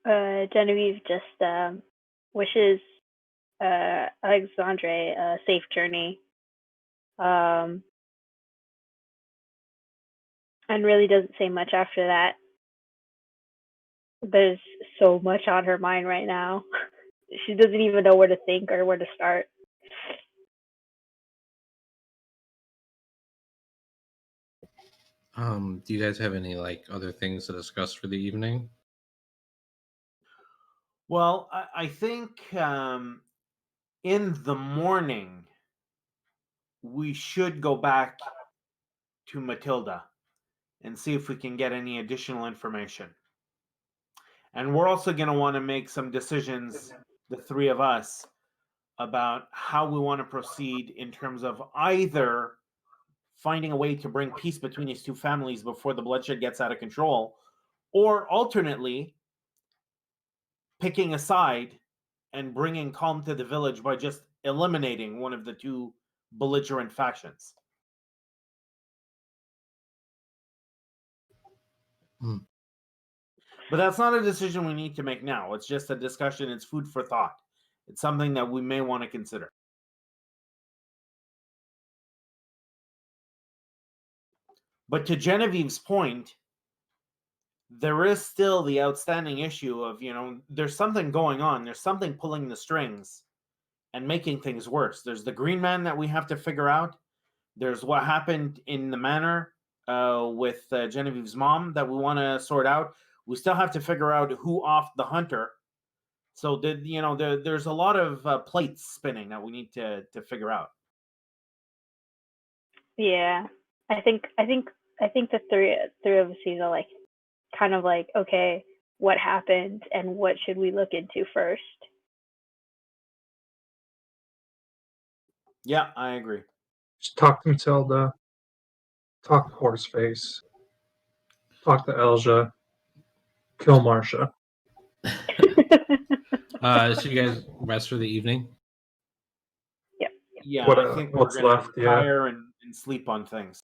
Genevieve just wishes Alexandre a safe journey, and really doesn't say much after that. There's so much on her mind right now. She doesn't even know where to think or where to start. Do you guys have any other things to discuss for the evening? Well, I think in the morning we should go back to Matilda and see if we can get any additional information. And we're also going to want to make some decisions, the three of us, about how we want to proceed in terms of either finding a way to bring peace between these two families before the bloodshed gets out of control, or alternately picking a side and bringing calm to the village by just eliminating one of the two belligerent factions. But that's not a decision we need to make now. It's just a discussion. It's food for thought. It's something that we may want to consider. But to Genevieve's point, there is still the outstanding issue of, there's something going on. There's something pulling the strings and making things worse. There's the green man that we have to figure out. There's what happened in the manor with Genevieve's mom that we want to sort out. We still have to figure out who offed the hunter. So there's a lot of plates spinning that we need to figure out. Yeah, I think the three of us are kind of okay, what happened and what should we look into first? Yeah, I agree. Just talk to Matilda. Talk to Horseface. Talk to Elja. Kill Marsha. So you guys rest for the evening? Yep. Yeah, I think what's we're gonna left, retire and sleep on things.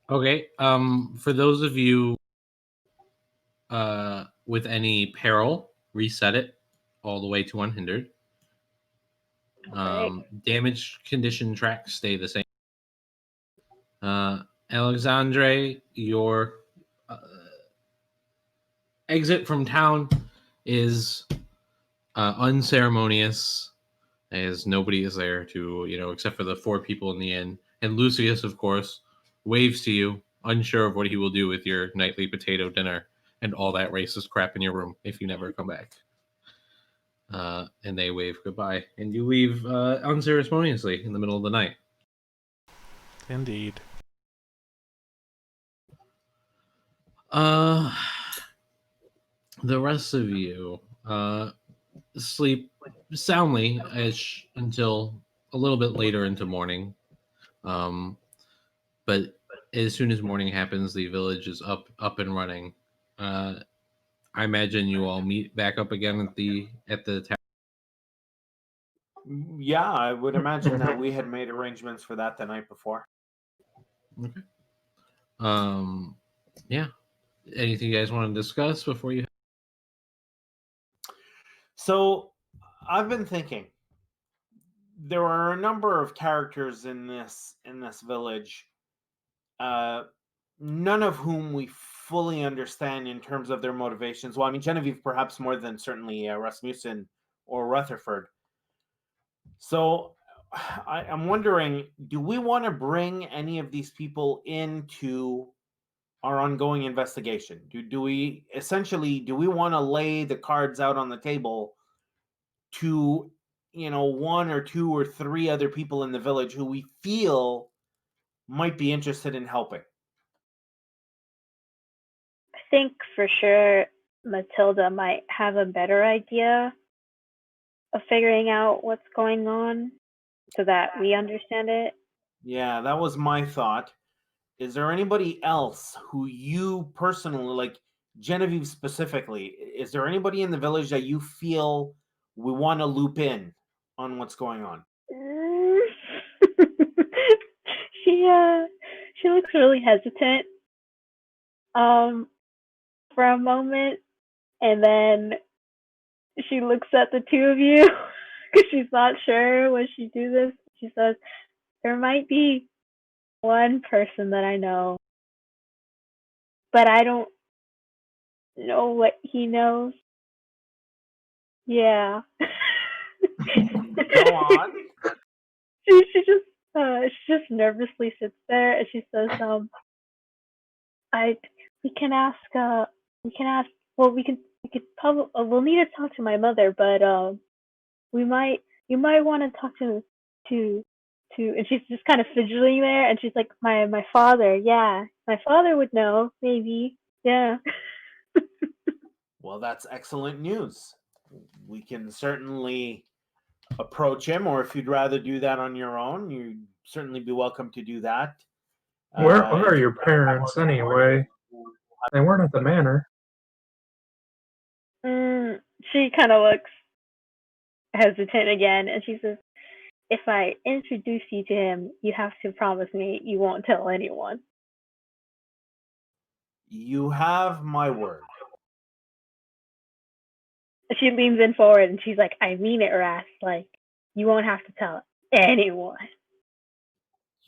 Okay. For those of you with any peril, reset it all the way to unhindered. Damage condition tracks stay the same. Alexandre, your exit from town is unceremonious, as nobody is there to, except for the 4 people in the inn. And Lucius, of course, waves to you, unsure of what he will do with your nightly potato dinner and all that racist crap in your room if you never come back. And they wave goodbye, and you leave unceremoniously in the middle of the night. Indeed. The rest of you sleep soundly until a little bit later into morning. But as soon as morning happens, the village is up and running. I imagine you all meet back up again at the town. Yeah, I would imagine that we had made arrangements for that the night before. Okay. Yeah. Anything you guys want to discuss before you? So, I've been thinking. There are a number of characters in this village, none of whom we fully understand in terms of their motivations. Well, I mean, Genevieve perhaps more than certainly Rasmussen or Rutherford. So I'm wondering, do we want to bring any of these people into our ongoing investigation? Do we want to lay the cards out on the table to, 1 or 2 or 3 other people in the village who we feel might be interested in helping? I think for sure Matilda might have a better idea of figuring out what's going on so that we understand it. Yeah, that was my thought. Is there anybody else who you personally, like Genevieve specifically, is there anybody in the village that you feel we want to loop in on what's going on? She looks really hesitant for a moment, And then she looks at the two of you because she's not sure when she do this. She says, there might be one person that I know, but I don't know what he knows. Yeah. Go on. She just nervously sits there and she says, we can ask well we could probably we'll need to talk to my mother, but you might want to talk to and she's just kind of fidgeting there and she's like, my father, yeah. My father would know, maybe. Yeah. Well, that's excellent news. We can certainly approach him, or if you'd rather do that on your own, you'd certainly be welcome to do that. Where are your parents anyway? They weren't at the manor. She kind of looks hesitant again, and she says, if I introduce you to him, you have to promise me you won't tell anyone. You have my word. She leans in forward and she's like, I mean it, Ras. Like, you won't have to tell anyone.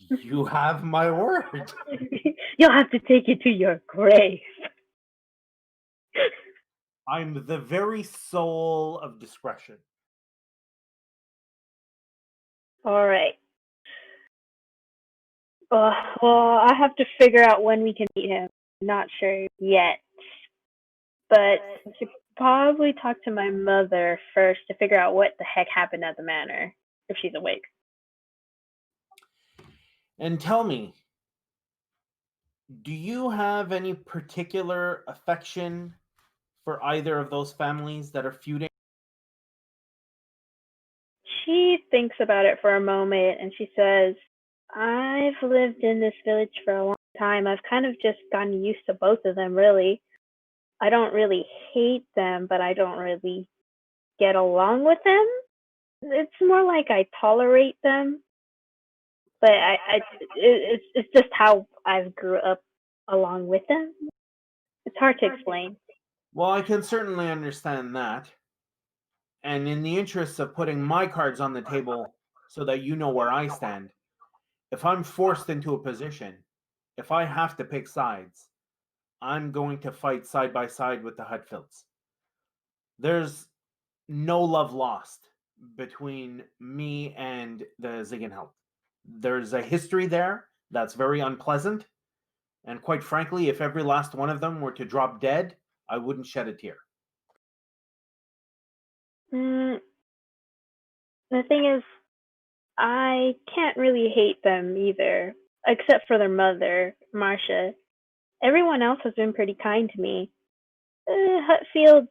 You have my word. You'll have to take it to your grave. I'm the very soul of discretion. All right. Well, I have to figure out when we can meet him. Not sure yet. But I should probably talk to my mother first to figure out what the heck happened at the manor, if she's awake. And tell me, do you have any particular affection for either of those families that are feuding? She thinks about it for a moment and she says, I've lived in this village for a long time. I've kind of just gotten used to both of them, really. I don't really hate them, but I don't really get along with them. It's more like I tolerate them, but it's just how I've grew up along with them. It's hard to explain. Well, I can certainly understand that. And in the interest of putting my cards on the table so that you know where I stand, if I'm forced into a position, if I have to pick sides, I'm going to fight side by side with the Hutfields. There's no love lost between me and the Ziegenheld. There's a history there that's very unpleasant. And quite frankly, if every last one of them were to drop dead, I wouldn't shed a tear. The thing is, I can't really hate them either, except for their mother, Marcia. Everyone else has been pretty kind to me. Hutfields,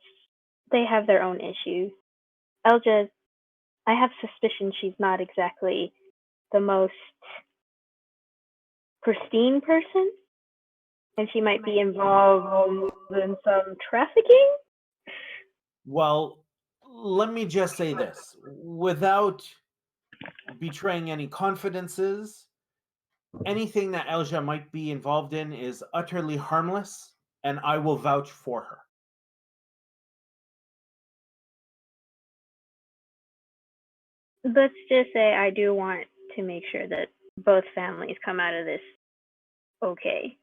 they have their own issues. Elja, I have suspicion she's not exactly the most pristine person, and she might be involved in some trafficking. Well, let me just say this. Without betraying any confidences, anything that Elja might be involved in is utterly harmless, and I will vouch for her. Let's just say I do want to make sure that both families come out of this okay.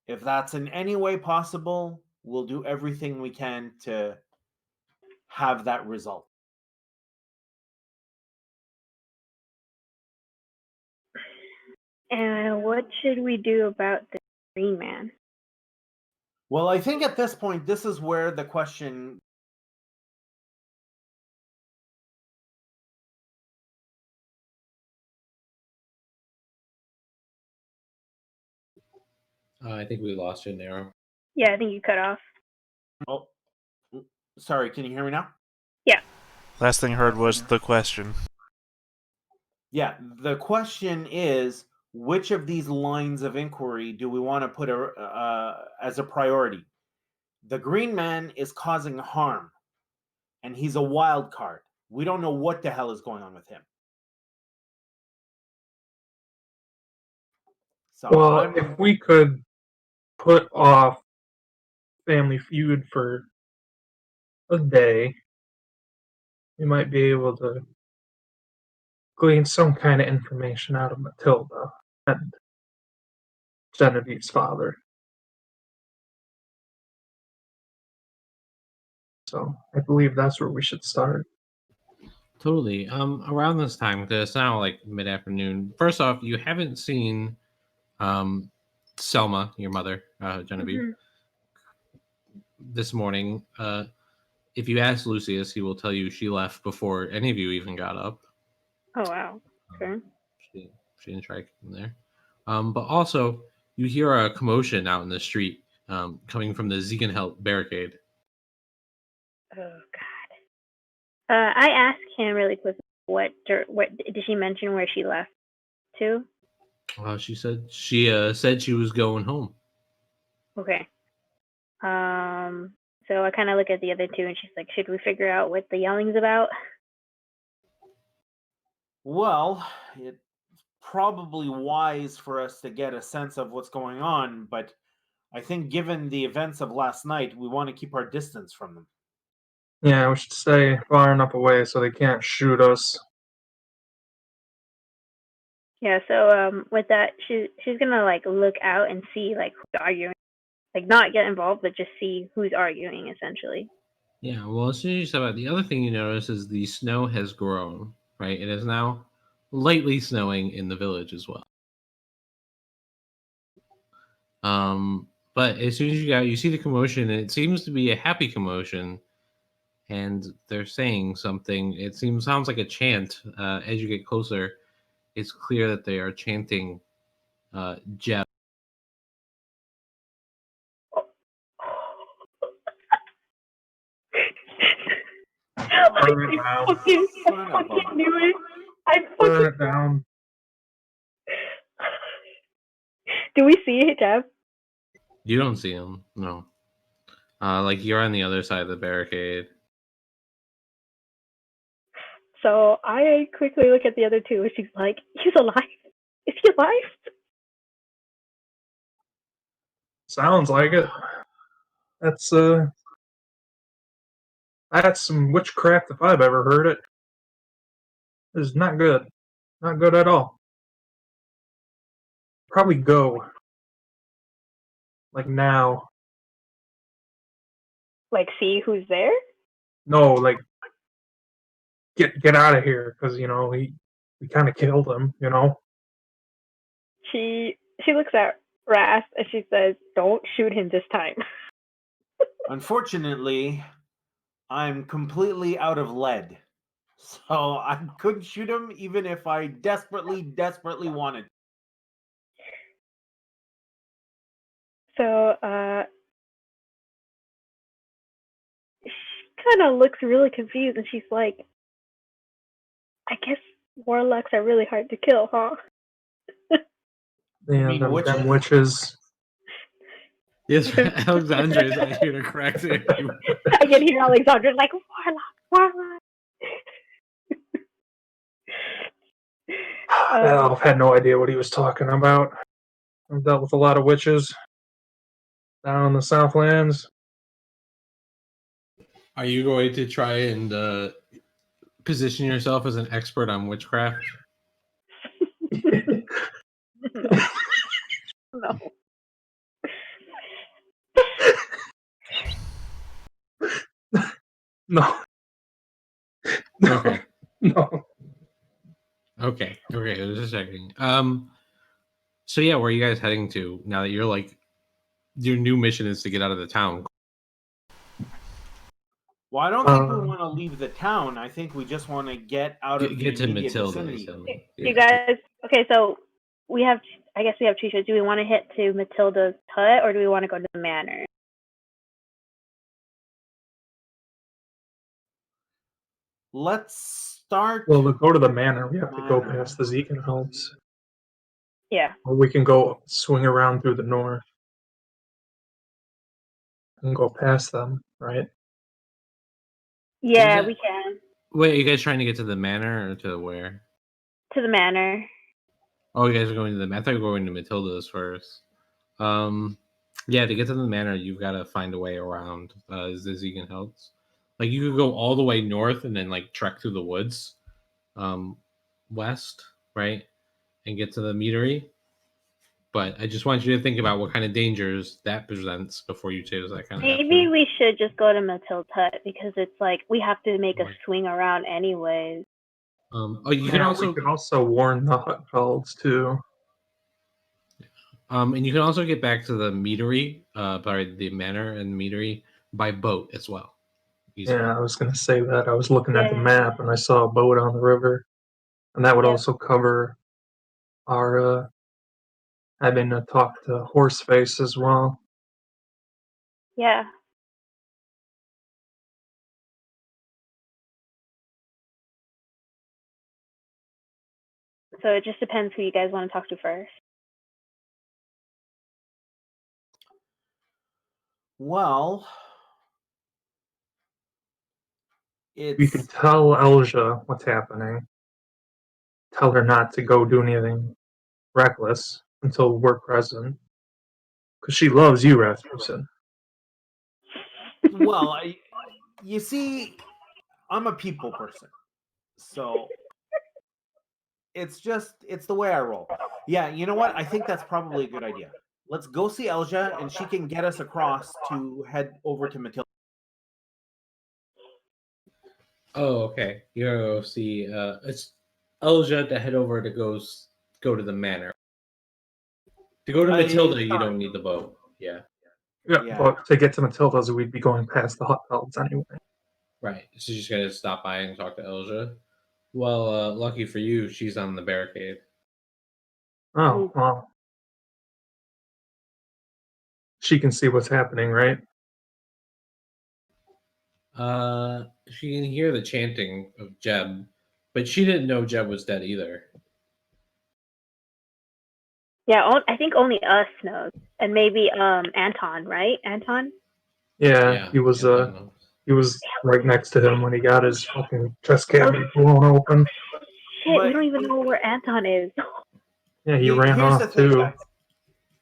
If that's in any way possible, we'll do everything we can to have that result. And what should we do about the Green Man? Well, I think at this point, this is where the question... I think we lost you, Nero. Yeah, I think you cut off. Oh, sorry, can you hear me now? Yeah. Last thing I heard was the question. Yeah, the question is, which of these lines of inquiry do we want to put as a priority? The Green Man is causing harm, and he's a wild card. We don't know what the hell is going on with him. So Well, if we could put off family feud for a day, we might be able to glean some kind of information out of Matilda and Genevieve's father. So I believe that's where we should start. Totally. Around this time, because it's now like mid-afternoon. First off, you haven't seen Selma, your mother, Genevieve, Mhm. this morning. If you ask Lucius, he will tell you she left before any of you even got up. Oh wow. Okay. She didn't try coming there. But also, you hear a commotion out in the street coming from the Ziegenheld barricade. Oh god. I asked him really quick. What did she mention where she left to? She said she was going home. Okay. So I kind of look at the other two, and she's like, "Should we figure out what the yelling's about?" Well, it's probably wise for us to get a sense of what's going on, but I think given the events of last night, we want to keep our distance from them. Yeah, we should stay far enough away so they can't shoot us. Yeah. So with that, she's gonna like look out and see like who's arguing, like not get involved, but just see who's arguing essentially. Yeah, well, as soon as you said that, the other thing you notice is the snow has grown, right? It is now lightly snowing in the village as well. But as soon as you got, you see the commotion, and it seems to be a happy commotion, and they're saying something. Sounds like a chant. As you get closer, it's clear that they are chanting Jeff. Burn it down. Son of a- knew it. I Burn it down. Do we see it, Jeff? You don't see him, no. Like you're on the other side of the barricade. So I quickly look at the other two, and she's like, "He's alive. Is he alive?" Sounds like it. That's some witchcraft if I've ever heard it. This is not good. Not good at all. Probably go. Like now. Like, see who's there? No, like get out of here, because we kind of killed him. She looks at Rast and she says, "Don't shoot him this time." Unfortunately, I'm completely out of lead. So I couldn't shoot him even if I desperately wanted. So she kind of looks really confused, and she's like, "I guess warlocks are really hard to kill, huh?" Yeah, mean them witches? witches. Yes, Alexandre's out here to correct you. I can hear Alexandra like, "Warlock." Alf had no idea what he was talking about. I've dealt with a lot of witches down in the Southlands. Are you going to try and position yourself as an expert on witchcraft? No. No. Okay. No. Okay. I was just checking. So yeah, where are you guys heading to now that you're like your new mission is to get out of the town? Well, I don't think we want to leave the town. I think we just want to get out of Get the to immediate Matilda. vicinity. So, You guys, okay, so I guess we have two choices. Do we want to hit to Matilda's hut, or do we want to go to the manor? Let's start. Well, to go to the manor, we have to go Manor. past the Ziegenhelds. Yeah. Or we can go swing around through the north and go past them, right? Yeah, that? we can. Wait, are you guys trying to get to the manor or to where? To the manor. Oh, you guys are going to I thought you were going to Matilda's first. Yeah, to get to the manor, you've got to find a way around Zizigan Hills. Like you could go all the way north and then like trek through the woods, west, right, and get to the meadery. But I just want you to think about what kind of dangers that presents before you choose that kind of. Maybe we should just go to Matilda Hut because it's like we have to make a Right. swing around anyways. You can also we could also warn the Hutfelds too. and you can also get back to the meadery, by the manor and meadery by boat as well. Easily. Yeah, I was going to say that. I was looking at the Yeah. map and I saw a boat on the river, and that would Yep. also cover our having to talk to Horseface as well. Yeah. So it just depends who you guys want to talk to first. Well, We could it's tell Elja what's happening. Tell her not to go do anything reckless until we're present. Because she loves you, Rasmussen. well, you see, I'm a people person, so it's the way I roll. Yeah, you know what? I think that's probably a good idea. Let's go see Elja, and she can get us across to head over to Matilda. Oh, okay. You're gonna go see. It's Elja to head over to go to the manor. To go to Matilda, you don't need the boat. Yeah. Yeah, but to get to Matilda's, we'd be going past the Hutfelds anyway. Right. So you just gotta stop by and talk to Elja. Well, lucky for you, she's on the barricade. Oh, well. She can see what's happening, right? She can hear the chanting of Jeb, but she didn't know Jeb was dead either. Yeah, I think only us knows, and maybe Anton, right? Anton. Yeah, he was right next to him when he got his fucking chest cavity blown open. Shit, we don't even know where Anton is. Yeah, he ran off too.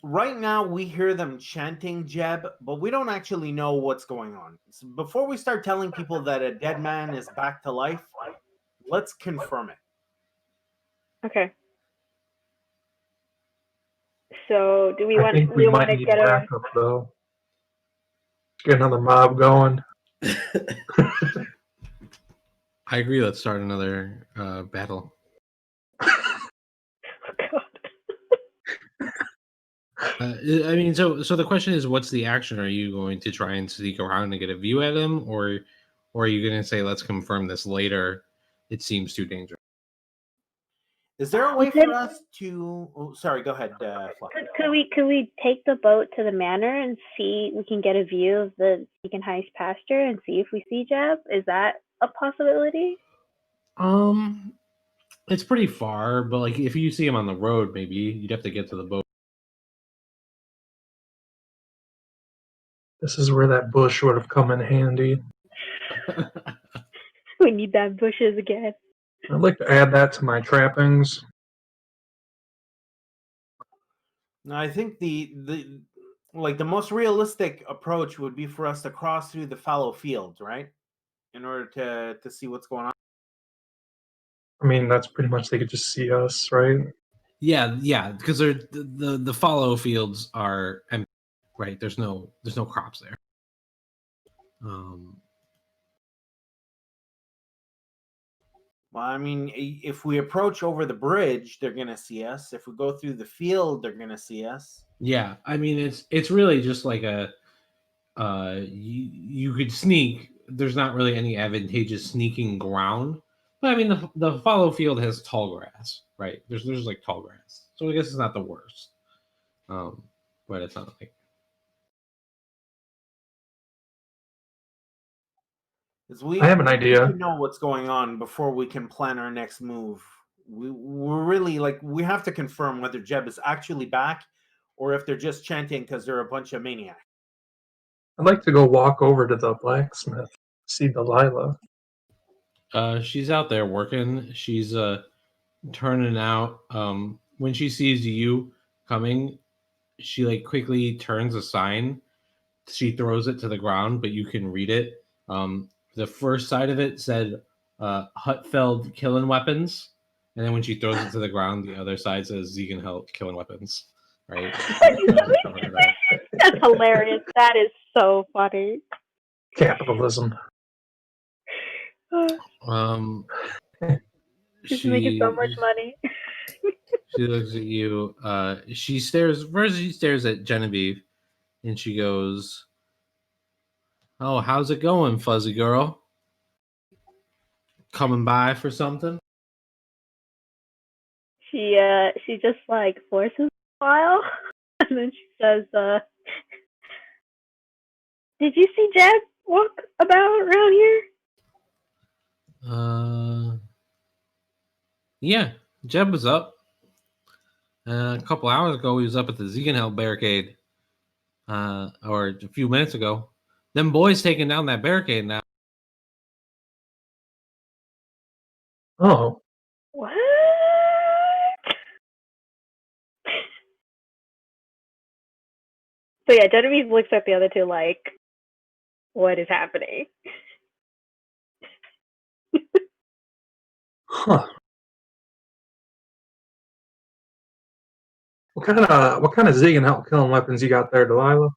Right now, we hear them chanting Jeb, but we don't actually know what's going on. So before we start telling people that a dead man is back to life, let's confirm it. Okay. So, do we I want? think we might want to need get backup though. Get another mob going. I agree. Let's start another battle. I mean, so the question is, what's the action? Are you going to try and sneak around and get a view at him, or are you going to say, let's confirm this later? It seems too dangerous. Is there a way for us to? Oh, sorry, go ahead. Could we take the boat to the manor and see we can get a view of the Deacon Heist pasture and see if we see Jeb? Is that a possibility? It's pretty far, but like if you see him on the road, maybe you'd have to get to the boat. This is where that bush would have come in handy. We need that bushes again. I'd like to add that to my trappings. I think the most realistic approach would be for us to cross through the fallow fields, right? In order to see what's going on. I mean, that's pretty much they could just see us, right? Yeah, because they're the fallow fields are empty, right? There's no crops there. Well, I mean, if we approach over the bridge, they're gonna see us. If we go through the field, they're gonna see us. Yeah, I mean, it's really just like a you could sneak. There's not really any advantageous sneaking ground, but I mean the fallow field has tall grass, right? There's like tall grass, so I guess it's not the worst. But it's not like. I have an idea. We know what's going on before we can plan our next move. We're really we have to confirm whether Jeb is actually back or if they're just chanting because they're a bunch of maniacs. I'd like to go walk over to the blacksmith, see Delilah. She's out there working. She's turning out. When she sees you coming, she like quickly turns a sign. She throws it to the ground, but you can read it. The first side of it said Hutfeld killing weapons, and then when she throws it to the ground, the other side says Ziegenheld killing weapons. Right? That's hilarious. That is so funny. Capitalism. She's making so much money. She looks at you. She stares. First, she stares at Genevieve, and she goes, "Oh, how's it going, fuzzy girl? Coming by for something?" She just like forces a smile, and then she says, "Did you see Jeb walk about around here?" Yeah, Jeb was up. A couple hours ago, he was up at the Ziegenheld barricade. Or a few minutes ago. Them boys taking down that barricade now. Oh. What? So yeah, Genevieve looks at the other two like, what is happening? Huh. What kind of Ziegenheld killing weapons you got there, Delilah?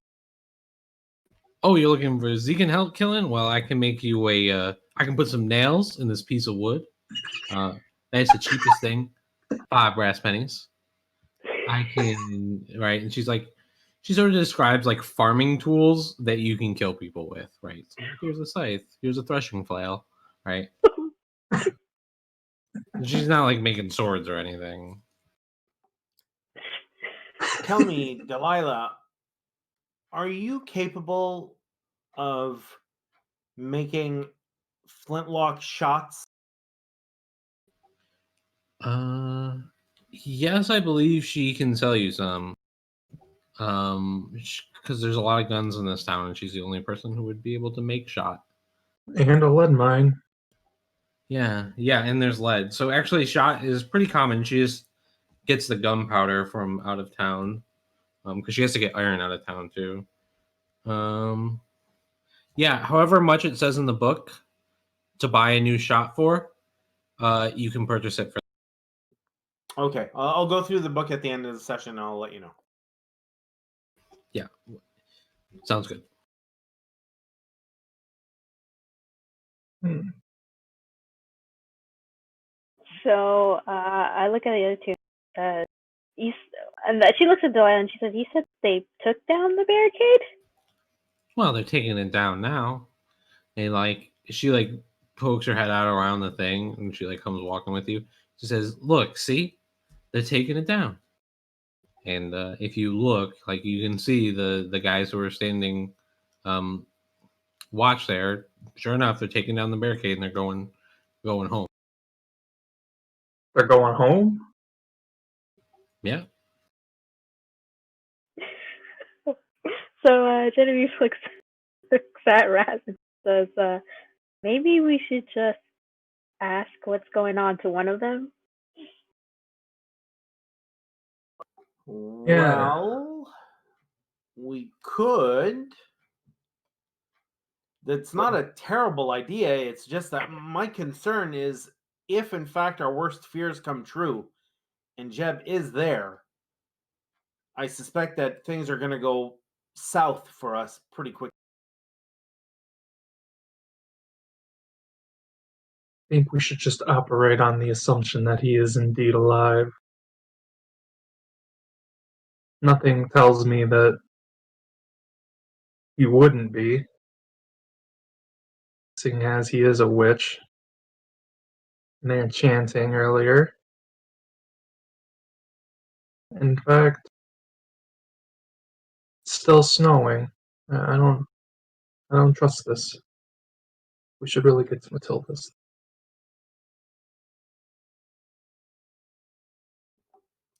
Oh, you're looking for Ziegenheld killing? Well, I can make you a. I can put some nails in this piece of wood. That's the cheapest thing. 5 brass pennies. I can right, and she's like, she sort of describes like farming tools that you can kill people with, right? So here's a scythe, here's a threshing flail, right? She's not like making swords or anything. Tell me, Delilah, are you capable of making flintlock shots? Yes, I believe she can sell you some. Because there's a lot of guns in this town, and she's the only person who would be able to make shot. And a lead mine. Yeah, and there's lead. So actually, shot is pretty common. She just gets the gunpowder from out of town, because she has to get iron out of town too. Yeah. However much it says in the book to buy a new shot for, you can purchase it for. Okay, I'll go through the book at the end of the session, and I'll let you know. Yeah, sounds good. So I look at the other two. And she looks at Delilah and she says, "You said they took down the barricade?" Well, they're taking it down now. And like she like pokes her head out around the thing, and she like comes walking with you. She says, "Look, see, they're taking it down." And if you look, like you can see the guys who are standing watch there. Sure enough, they're taking down the barricade and they're going home. They're going home? Yeah. So Genevieve looks at Raz and says, "Maybe we should just ask what's going on to one of them." Yeah. Well, we could. That's not a terrible idea. It's just that my concern is if, in fact, our worst fears come true and Jeb is there, I suspect that things are going to go south for us pretty quick. I think we should just operate on the assumption that he is indeed alive. Nothing tells me that he wouldn't be, seeing as he is a witch. And they're chanting earlier. In fact, it's still snowing. I don't trust this. We should really get to Matilda's.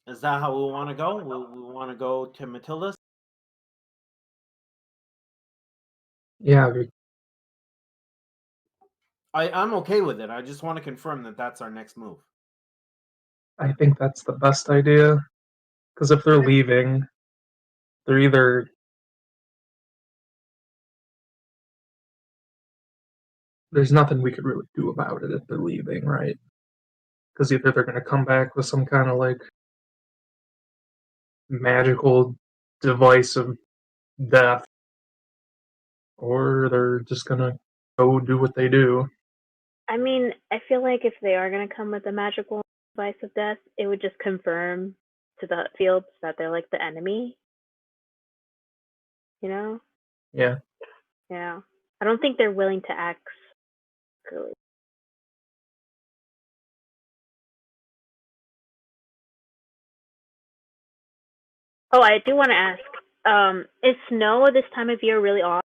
Is that how we want to go? We want to go to Matilda's? Yeah, I'm okay with it. I just want to confirm that that's our next move. I think that's the best idea. Because if they're leaving, they're either there's nothing we could really do about it if they're leaving, right? Because either they're going to come back with some kind of like magical device of death, or they're just going to go do what they do. I mean, I feel like if they are going to come with a magical device of death, it would just confirm to the fields that they're like the enemy. You know? Yeah. Yeah. I don't think they're willing to act really. Oh, I do want to ask, is snow this time of year really off?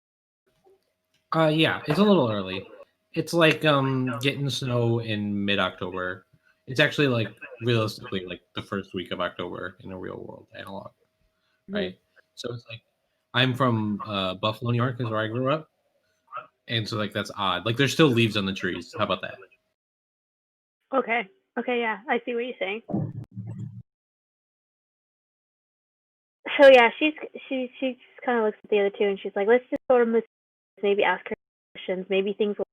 Yeah, it's a little early. It's like getting snow in mid-October. It's actually like realistically like the first week of October in a real world analog, right? So it's like I'm from Buffalo, New York, is where I grew up, and so like that's odd. Like there's still leaves on the trees. How about that? Okay. Okay, yeah, I see what you're saying. So yeah, she just kind of looks at the other two and she's like, let's just go to Miss, maybe ask her questions, maybe things will,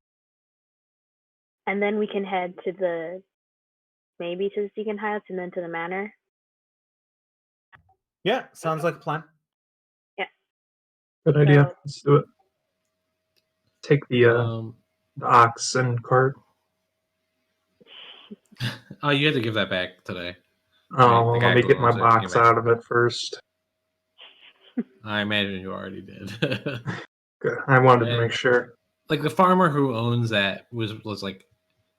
and then we can head to the Deacon Heights and then to the manor. Yeah, sounds like a plan. Yeah. Good idea. So- Let's do it. Take the ox and cart. Oh, you had to give that back today. Oh, the guy let me who get my owns it box came back. out of it first. I imagine you already did. Good. I wanted to And- make sure. Like the farmer who owns that was like,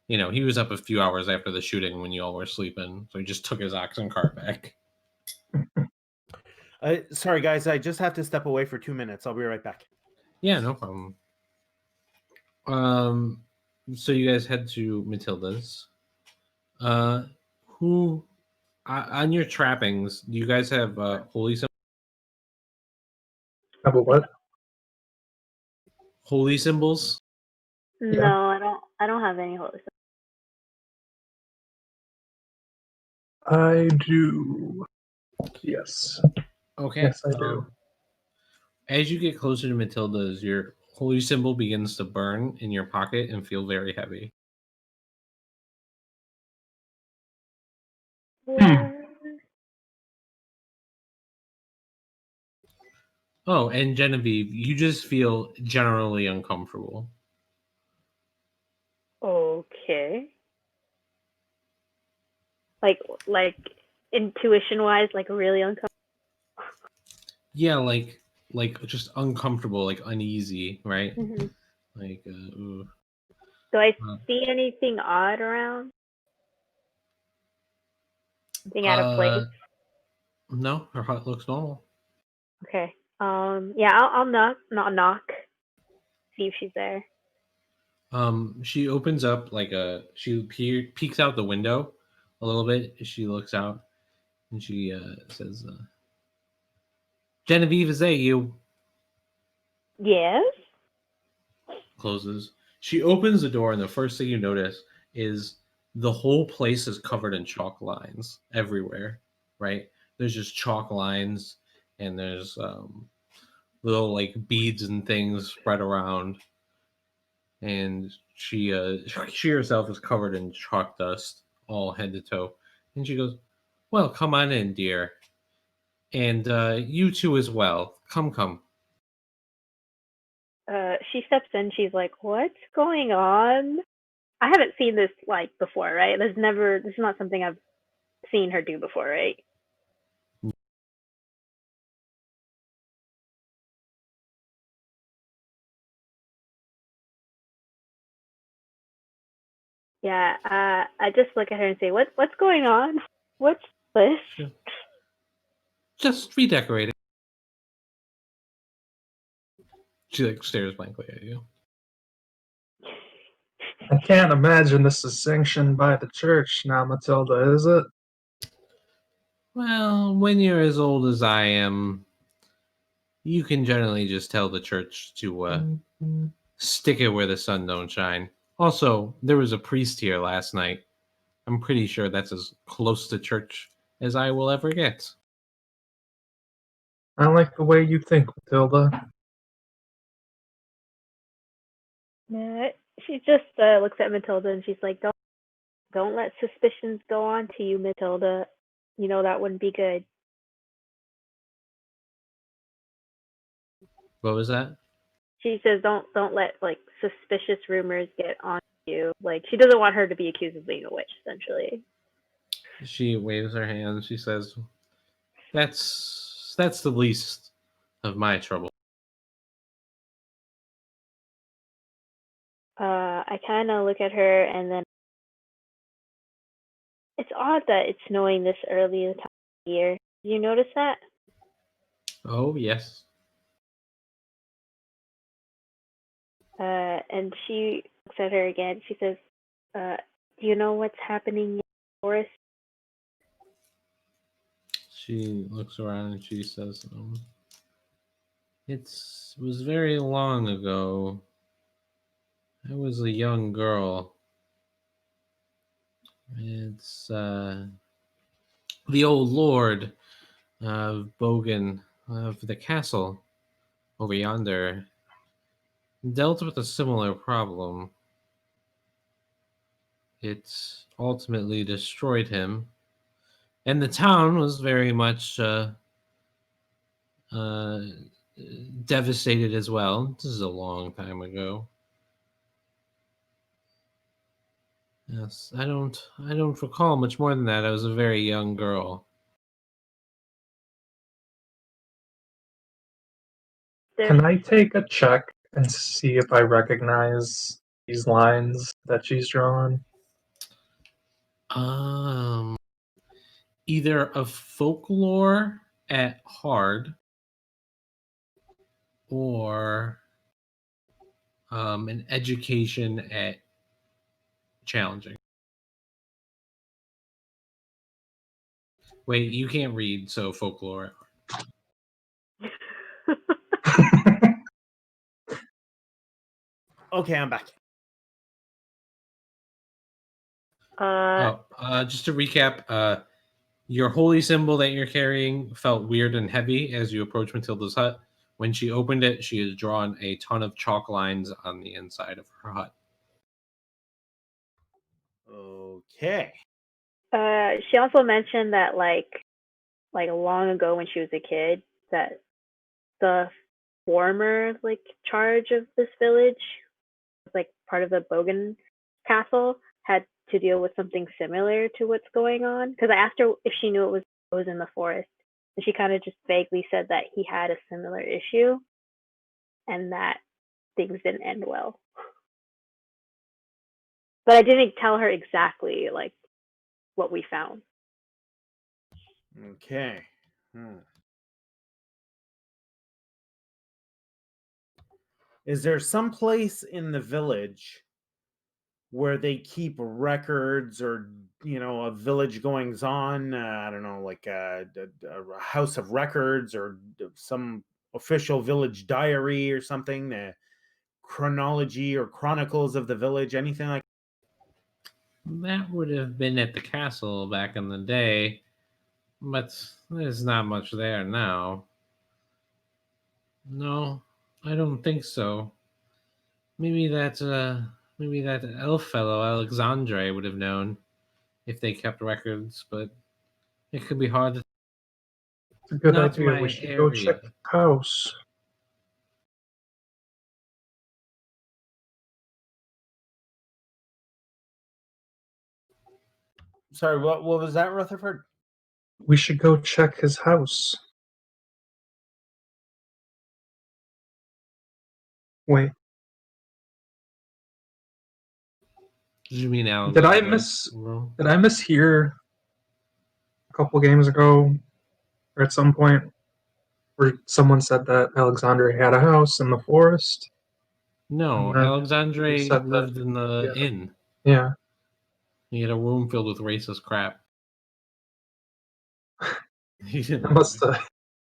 you know, he was up a few hours after the shooting when you all were sleeping, so he just took his oxen cart back. Sorry, guys, I just have to step away for 2 minutes. I'll be right back. Yeah, no problem. So you guys head to Matilda's. Who on your trappings? Do you guys have holy symbols? How about what? Holy symbols? No, I don't have any holy. I do. Yes. Okay. Yes, I do. As you get closer to Matilda's, your holy symbol begins to burn in your pocket and feel very heavy. Oh, and Genevieve, you just feel generally uncomfortable. Okay. Like intuition wise, like really uncomfortable. Yeah, like just uncomfortable, like uneasy, right? Mm-hmm. Like, ooh. Do I see anything odd around? Anything out of place? No, her hut looks normal. Okay. Yeah, I'll knock. See if she's there. She opens up she peeks out the window a little bit. She looks out and she says, "Genevieve, is that you?" Yes. Closes. She opens the door, and the first thing you notice is the whole place is covered in chalk lines everywhere. Right? There's just chalk lines, and there's little like beads and things spread around. And she herself is covered in chalk dust, all head to toe. And she goes, "Well, come on in, dear, and you too as well. Come." She steps in. She's like, "What's going on?" I haven't seen this like before, right? This is not something I've seen her do before, right? Yeah. I just look at her and say, "What's going on? What's this?" Sure. Just redecorating. She like stares blankly at you. I can't imagine this is sanctioned by the church now, Matilda, is it? Well, when you're as old as I am, you can generally just tell the church to stick it where the sun don't shine. Also, there was a priest here last night. I'm pretty sure that's as close to church as I will ever get. I like the way you think, Matilda. Yeah, she just looks at Matilda and she's like, don't let suspicions go on to you, Matilda. You know that wouldn't be good. What was that? She says, don't let like suspicious rumors get on you. Like she doesn't want her to be accused of being a witch, essentially. She waves her hand. She says, That's the least of my trouble." I kind of look at her and then it's odd that it's snowing this early in the time of year. Did you notice that? Oh, yes. And she looks at her again. She says, do you know what's happening in the forest? She looks around and she says, it was very long ago. I was a young girl. It's the old lord of Bogan of the castle over yonder dealt with a similar problem. It ultimately destroyed him, and the town was very much uh, devastated as well. This is a long time ago. Yes, I don't recall much more than that. I was a very young girl. Can I take a check and see if I recognize these lines that she's drawn? Either a folklore at hard or an education at challenging. Wait, you can't read, so folklore. Okay, I'm back. Just to recap, your holy symbol that you're carrying felt weird and heavy as you approached Matilda's hut. When she opened it, she has drawn a ton of chalk lines on the inside of her hut. Okay. She also mentioned that like long ago when she was a kid, that the former like charge of this village, like part of the Bogan castle, had to deal with something similar to what's going on. Because I asked her if she knew it was in the forest, and she kind of just vaguely said that he had a similar issue, and that things didn't end well. But I didn't tell her exactly like what we found. Okay. Is there some place in the village where they keep records or a village goings on? I don't know, like a house of records or some official village diary or something, chronology or chronicles of the village, anything like That would have been at the castle back in the day, but there's not much there now. No, I don't think so. Maybe that elf fellow Alexandre would have known if they kept records, but it could be hard to. It's a good Not idea. We my should go check area. the house. Sorry, what was that, Rutherford? We should go check his house. Wait, Did you mean did I Alexandre's role? mishear a couple games ago, or at some point, where someone said that Alexandre had a house in the forest? No, And then you Alexandre said that, lived in the yeah. inn. Yeah. He had a room filled with racist crap. He didn't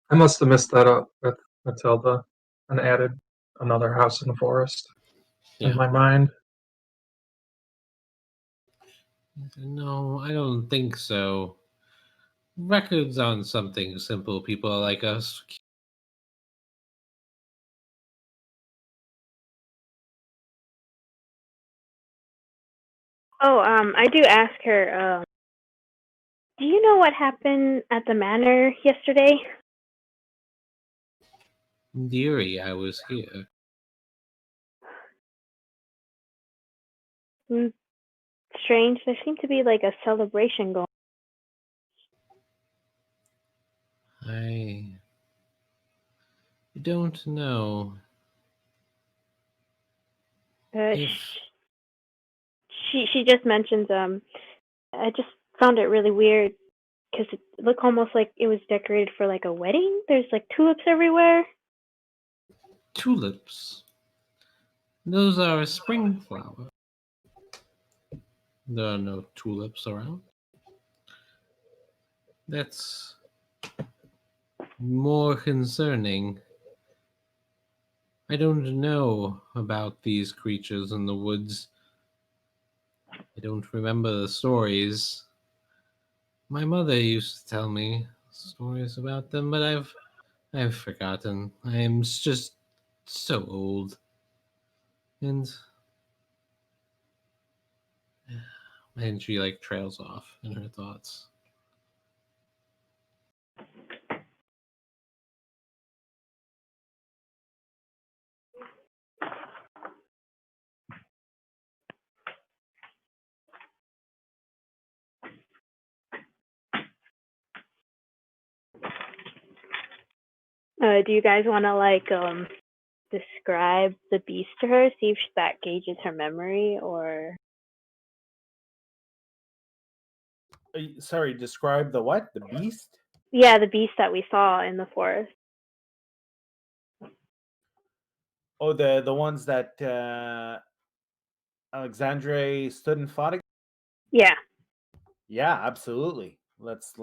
I must have messed that up with Matilda and added another house in the forest in Yeah. my mind. No, I don't think so. Records on something simple people like us Oh, I do ask her, do you know what happened at the manor yesterday? Dearie, I was here. Strange. There seemed to be like a celebration going. I don't know if She just mentions I just found it really weird because it looked almost like it was decorated for like a wedding. There's like tulips everywhere. tulips. Those are a spring flower. There are no tulips around. That's more concerning. I don't know about these creatures in the woods. I don't remember the stories. My mother used to tell me stories about them, but I've forgotten. I am just so old. And she like trails off in her thoughts. Do you guys want to like describe the beast to her? See if that gauges her memory, or Sorry, describe the what? The beast? yeah, the beast that we saw in the forest. Oh, the ones that Alexandre stood and fought against? Yeah. Yeah, absolutely. Let's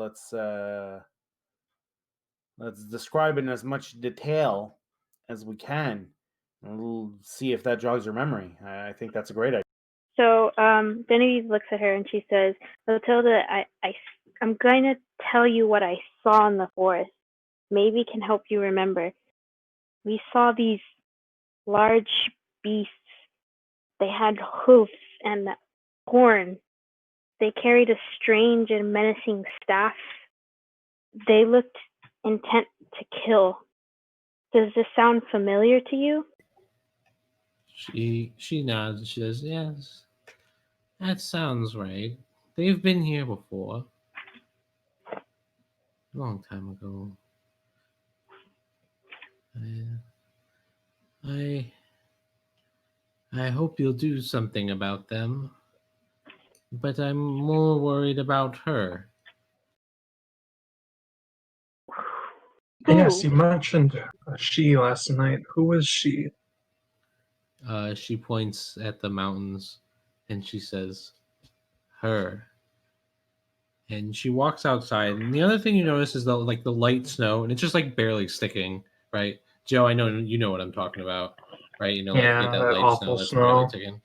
describe in as much detail as we can. And we'll see if that jogs your memory. I think that's a great idea. So Genevieve looks at her and she says, Matilda, I'm going to tell you what I saw in the forest. Maybe it can help you remember. We saw these large beasts. They had hoofs and horns. They carried a strange and menacing staff. They looked intent to kill. Does this sound familiar to you? She nods. She says, "Yes, that sounds right. They've been here before, a long time ago. I I hope you'll do something about them, but I'm more worried about her." Yes, Who? you mentioned she last night. Who was she? She points at the mountains, and she says, "Her." And she walks outside. And the other thing you notice is the light snow, and it's just like barely sticking, right? Joe, I know you know what I'm talking about, right? You know, like Yeah, that that light snow awful that's barely snow. ticking.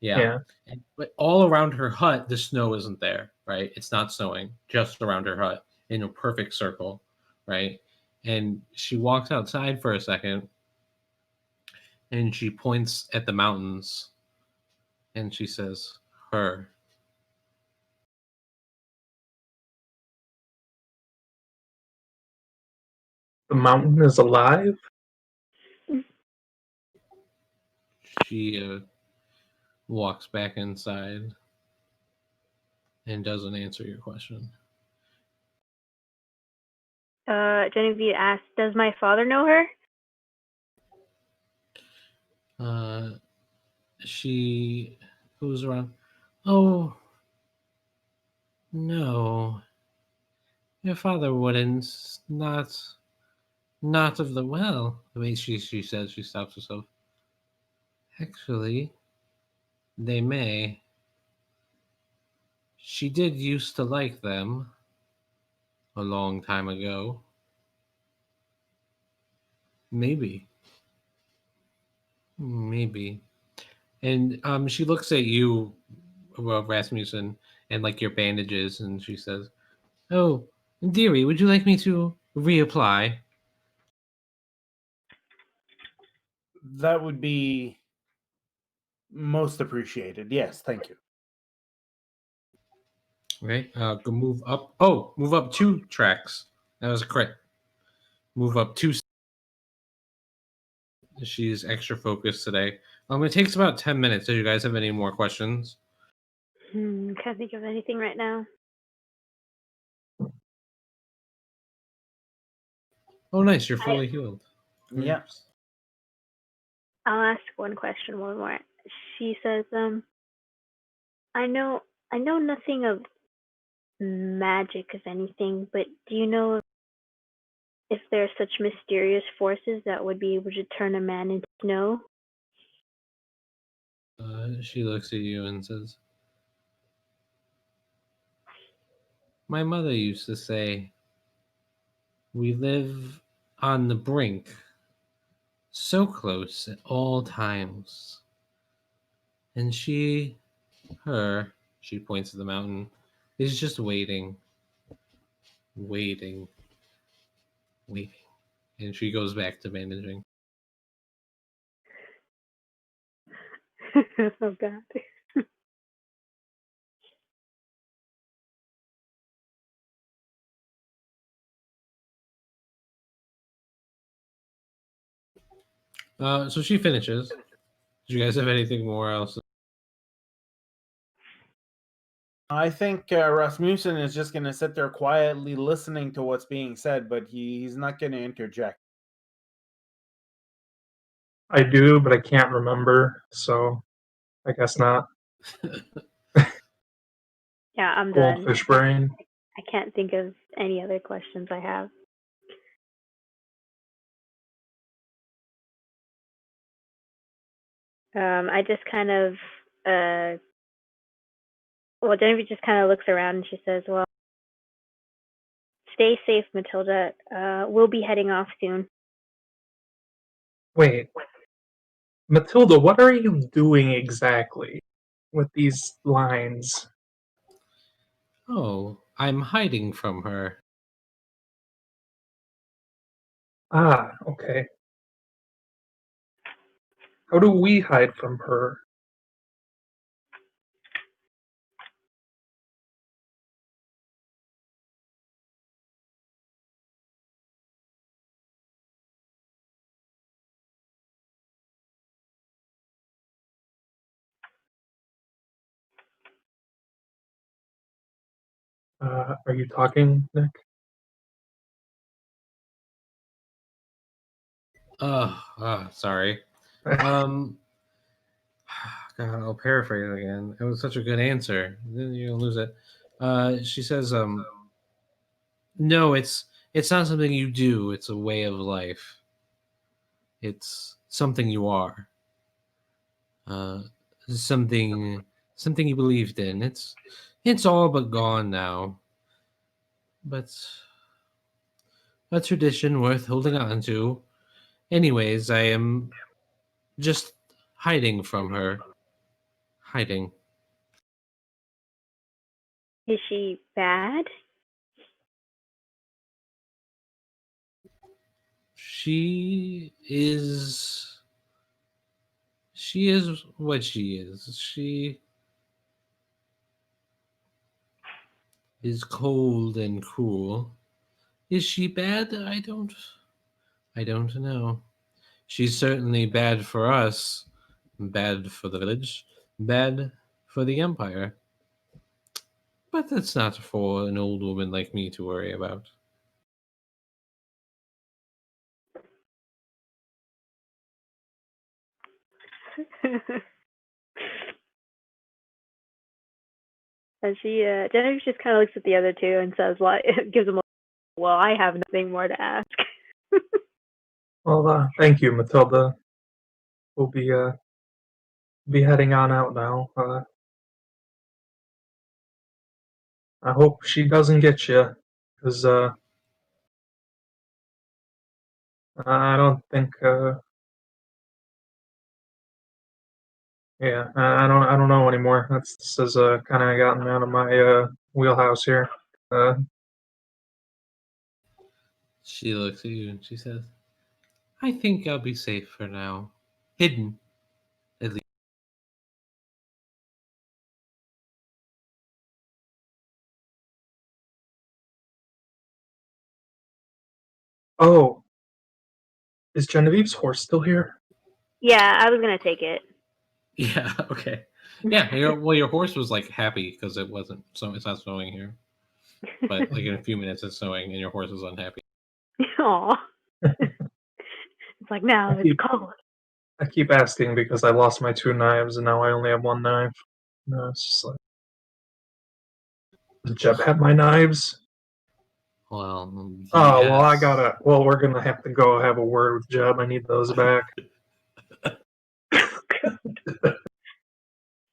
Yeah. Yeah. But all around her hut, the snow isn't there, right? It's not snowing, just around her hut in a perfect circle, right? And she walks outside for a second, and she points at the mountains, and she says, "Her." The mountain is alive? She walks back inside and doesn't answer your question. Genevieve asks, does my father know her? She goes around. "Oh, no. Your father wouldn't. Not of the well." The way she says, she stops herself. "Actually, they may. She did used to like them a long time ago. Maybe. Maybe." And she looks at you, well, Rasmussen, and like your bandages, and she says, "Oh, dearie, would you like me to reapply?" That would be most appreciated. Yes, thank you. Okay, go move up. Oh, move up 2 tracks. That was a crit. Move up 2. She's extra focused today. It takes about 10 minutes. Do you guys have any more questions? Can't think of anything right now. Oh, nice. You're fully healed. Yeah. I'll ask one more. She says, I know nothing of magic of anything, but do you know if there are such mysterious forces that would be able to turn a man into snow? She looks at you and says, my mother used to say, we live on the brink, so close at all times. And she points to the mountain, is just waiting. And she goes back to bandaging. Oh God. So she finishes. Do you guys have anything more else? I think Rasmussen is just going to sit there quietly listening to what's being said, but he's not going to interject. I do, but I can't remember, so I guess not. Yeah, I'm done. Goldfish brain. I can't think of any other questions I have. I just kind of, Genevieve just kind of looks around and she says, well, stay safe, Matilda. We'll be heading off soon. Wait. Matilda, what are you doing exactly with these lines? Oh, I'm hiding from her. Ah, okay. How do we hide from her? Are you talking, Nick? Sorry. God, I'll paraphrase again. It was such a good answer. Then you'll lose it. She says, no, it's not something you do. It's a way of life. It's something you are. Uh, something you believed in. It's all but gone now. But a tradition worth holding on to. Anyways, I am just hiding from her. Hiding. Is she bad? She is what she is. She is cold and cruel. Is she bad? I don't know. She's certainly bad for us, bad for the village, bad for the empire. But that's not for an old woman like me to worry about. And she, Genevieve just kind of looks at the other two and says, "Well," gives them, well, I have nothing more to ask. Well, thank you, Matilda. We'll be heading on out now. I hope she doesn't get you, because I don't think. Yeah, I don't know anymore. This has kind of gotten out of my wheelhouse here. She looks at you and she says, I think I'll be safe for now. Hidden, at least. Oh, is Genevieve's horse still here? Yeah, I was gonna take it. Yeah. Okay. Yeah. Your horse was like happy because it wasn't so it's not snowing here, but like in a few minutes it's snowing and your horse is unhappy. Aw. It's like now it's cold. I keep asking because I lost my 2 knives and now I only have 1 knife. No, it's just like, does Jeb have my knives? Well, Oh, well, yes. we're gonna have to go have a word with Jeb. I need those back.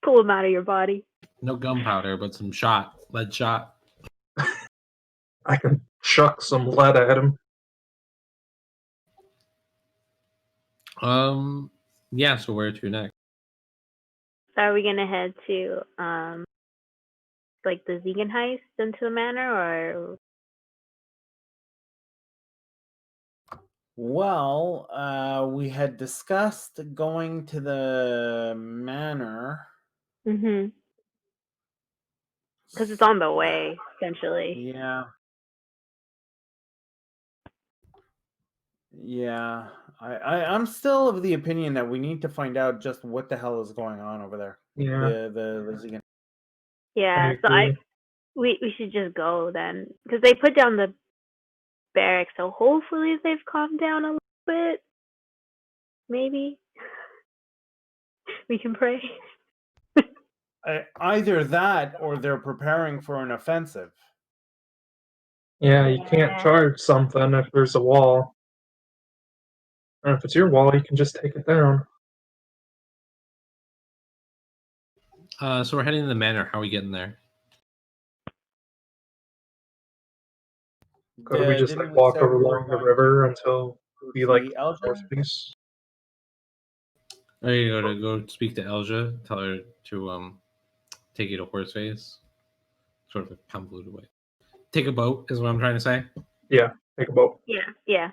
Pull them out of your body. No gunpowder, but some lead shot. I can chuck some lead at him. Yeah. So where to next? So are we gonna head to like the Zegan heist into the manor, or Well, we had discussed going to the manor. because it's on the way essentially. Yeah. Yeah. I'm still of the opinion that we need to find out just what the hell is going on over there. Yeah, The Zegan. Yeah, so agree. we should just go then because they put down the barracks, so hopefully they've calmed down a little bit. Maybe we can pray. Either that or they're preparing for an offensive. Yeah, you can't charge something if there's a wall. And if it's your wall, you can just take it down. So we're heading to the manor. How are we getting there? Could we just Didn't like we walk say over we were along the going river to until we see like Elja? northeast? Are you going to go speak to Elja? Tell her to take you to Horseface. Sort of a convoluted way. Take a boat is what I'm trying to say. Yeah, take a boat. Yeah.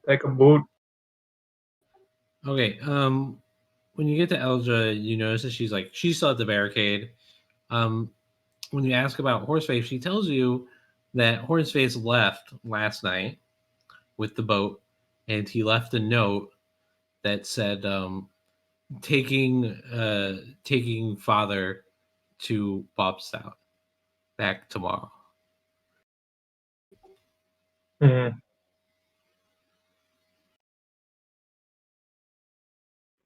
Take a boat. Okay. When you get to Elja, you notice that she's still at the barricade. When you ask about Horseface, she tells you that Horseface left last night with the boat, and he left a note that said, taking father to Bobstout back tomorrow. Mm.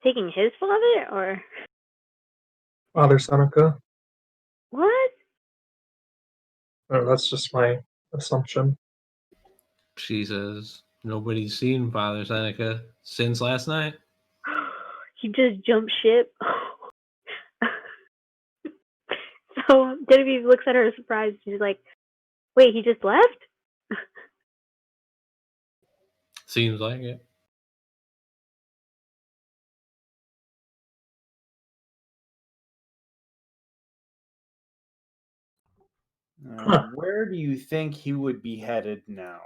Taking his father or Father Seneca. what? That's just my assumption. She says, nobody's seen Father Seneca since last night. He just jumped ship. So Genevieve looks at her surprised. She's like, "Wait, he just left?" Seems like it. Where do you think he would be headed now?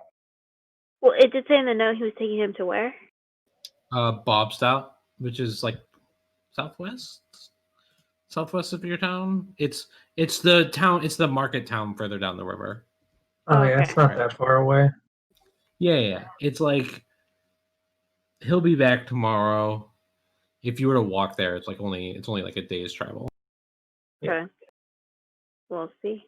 Well, it did say in the note he was taking him to where? Bobstout, which is like southwest of your town. It's the town. It's the market town further down the river. Oh, yeah, Okay. it's not that far away. Yeah. It's like he'll be back tomorrow. If you were to walk there, it's only like a day's travel. Okay. We'll see.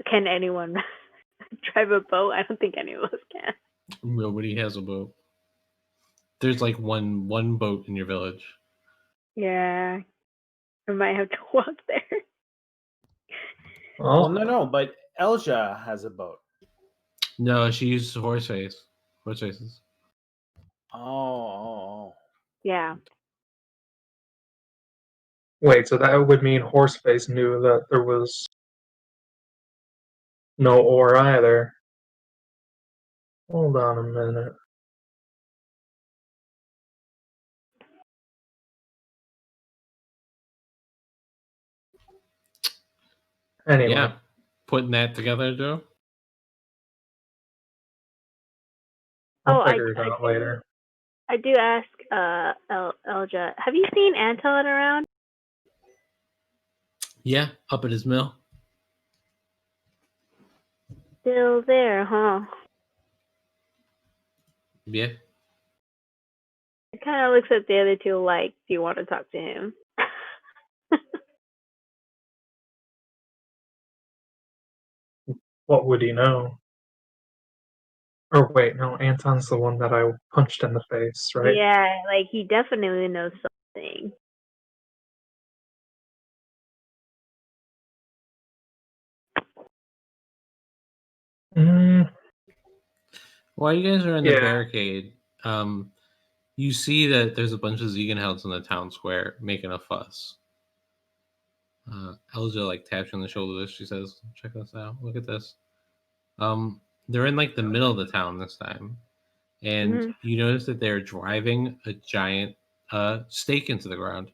Can anyone drive a boat? I don't think any of us can. Nobody has a boat. There's like one boat in your village. Yeah, I might have to walk there. Well, Well, no, but Elja has a boat. No, she uses Horsefaces. Oh. Yeah. wait, so that would mean Horseface knew that there was no oar either. Hold on a minute. Anyway, Yeah, putting that together, Joe. I'll figure it out later. I do ask Elja, have you seen Anton around? Yeah, up at his mill. Still there, huh? Yeah. It kind of looks at the other two like, do you want to talk to him? What would he know? Or wait, no, Anton's the one that I punched in the face, right? Yeah, like he definitely knows something. While you guys are in the Yeah. barricade, you see that there's a bunch of Ziegenhelds in the town square making a fuss. Elja like taps you on the shoulder. She says, "Check this out. Look at this." They're in like the middle of the town this time, and you notice that they're driving a giant stake into the ground,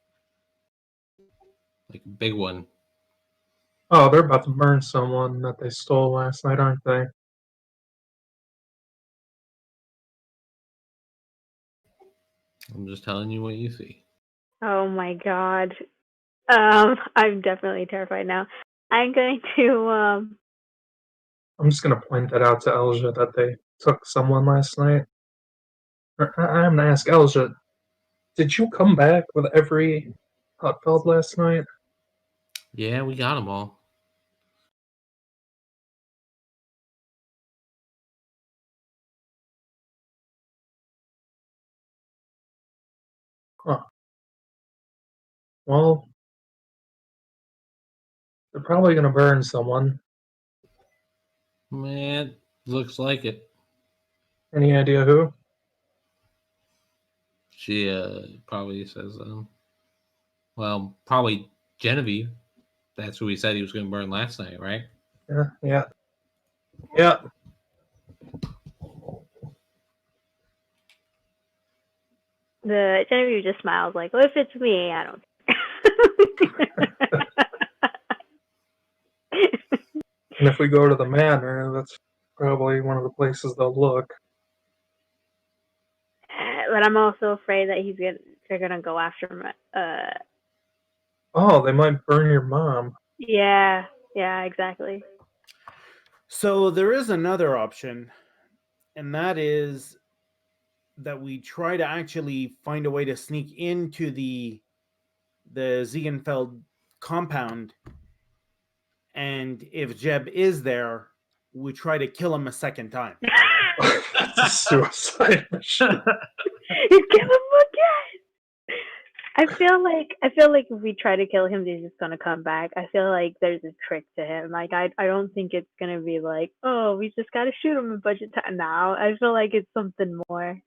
like a big one. Oh, they're about to burn someone that they stole last night, aren't they? I'm just telling you what you see. Oh my god. I'm definitely terrified now. I'm going to I'm just gonna point that out to Elja that they took someone last night. I'm gonna ask Elja, did you come back with every Hutfeld last night? Yeah, we got them all. Huh. Well, they're probably gonna burn someone. Man, looks like it. Any idea who? She probably says, well, probably Genevieve. That's who he said he was going to burn last night, right? Yeah. the Genevieve just smiles like, well, if it's me, I don't And if we go to the manor, that's probably one of the places they'll look. But I'm also afraid that they're gonna go after him. Oh, they might burn your mom. Yeah, exactly. So there is another option, and that is that we try to actually find a way to sneak into the Ziegenfeld compound, and if Jeb is there, we try to kill him a second time. That's a suicide mission. You kill him again. I feel like if we try to kill him, he's just gonna come back. I feel like there's a trick to him. Like I don't think it's gonna be like, oh, we just gotta shoot him a bunch of times. Now I feel like it's something more.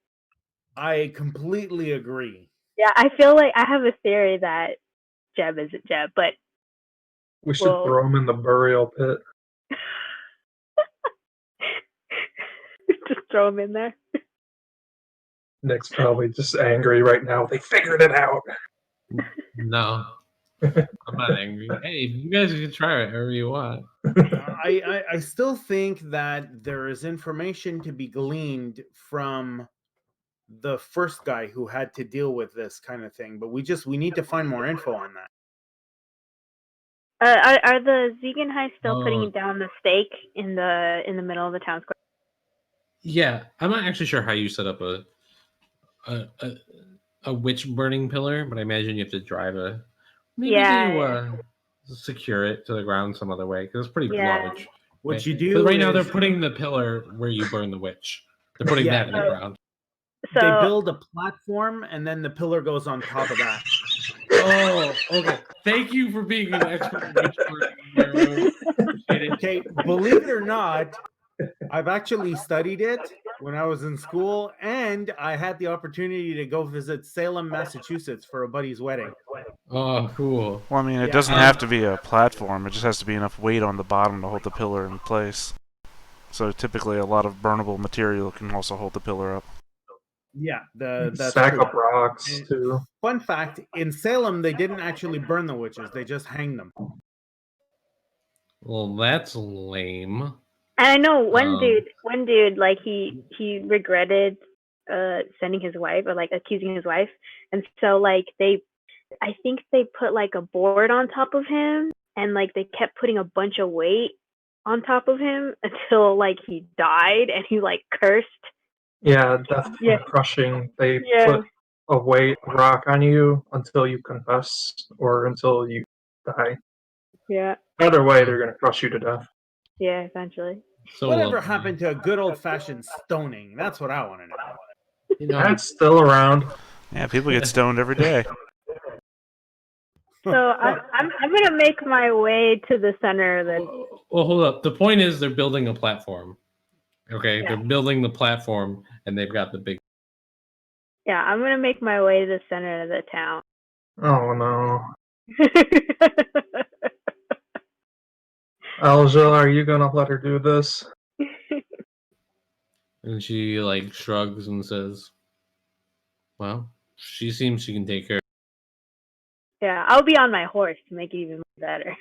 I completely agree. Yeah, I feel like I have a theory that Jeb isn't Jeb, but We should throw him in the burial pit. just throw him in there. Nick's probably just angry right now. They figured it out. No. I'm not angry. Hey, you guys can try it however you want. I still think that there is information to be gleaned from the first guy who had to deal with this kind of thing, but we need to find more info on that. Are the Ziegenheim still putting down the stake in the middle of the town square? Yeah, I'm not actually sure how you set up a witch burning pillar, but I imagine you have to drive a. Maybe they secure it to the ground some other way because it's pretty large. What you do? But right now they're putting the pillar where you burn the witch. They're putting that in the ground. So, they build a platform and then the pillar goes on top of that. Oh, okay. Thank you for being an expert in witch burning. Okay, believe it or not, I've actually studied it when I was in school, and I had the opportunity to go visit Salem, Massachusetts for a buddy's wedding. Oh, cool. Well, I mean, it doesn't have to be a platform. It just has to be enough weight on the bottom to hold the pillar in place. So typically a lot of burnable material can also hold the pillar up. Yeah, that's stack true. up rocks, too. Fun fact, in Salem, they didn't actually burn the witches. They just hanged them. Well, that's lame. And I know one dude, like he regretted sending his wife or like accusing his wife, and so like I think they put like a board on top of him, and like they kept putting a bunch of weight on top of him until like he died and he like cursed. Yeah, death from Yeah. crushing. They Yeah. put a weight rock on you until you confess or until you die. Yeah. Either way, they're going to crush you to death. Yeah, eventually. So Whatever lovely. happened to a good old-fashioned stoning? That's what I want to know. You know, That's still around. Yeah, people get stoned every day. So I'm gonna make my way to the center of the. well, hold up. The point is they're building a platform. Okay, Yeah. they're building the platform, and they've got the big. Yeah, I'm gonna make my way to the center of the town. Oh no. Alja, are you going to let her do this? And she like shrugs and says, "Well, she seems she can take care." Yeah, I'll be on my horse to make it even better.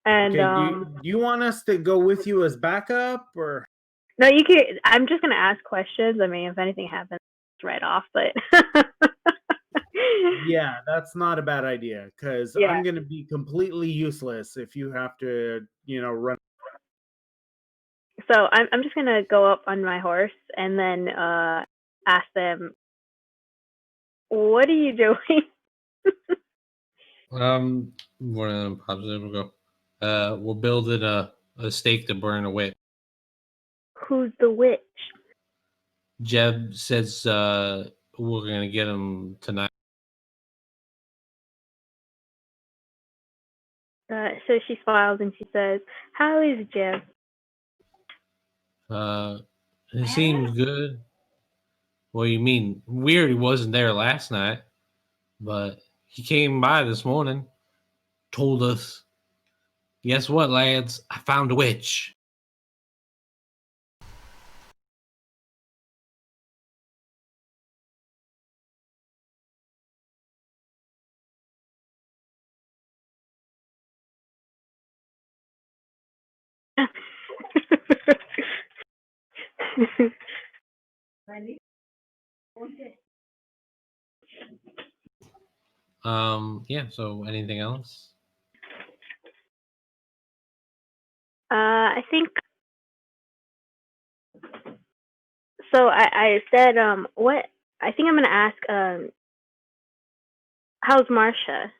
And Okay, do you want us to go with you as backup, or no, you can. I'm just gonna ask questions. I mean, if anything happens, it's right off. But yeah, that's not a bad idea because Yeah. I'm going to be completely useless if you have to, run. So I'm just gonna go up on my horse and then ask them, "What are you doing?" One of them pops in and go, we're building a stake to burn a witch. Who's the witch? Jeb says, we're gonna get him tonight. So she smiles and she says, "How is Jeb?" It seems good. What do you mean? Weird he wasn't there last night, but he came by this morning, told us, guess what, lads? I found a witch. Yeah, so anything else? I think so. I said, what? I think I'm gonna ask, how's Marcia?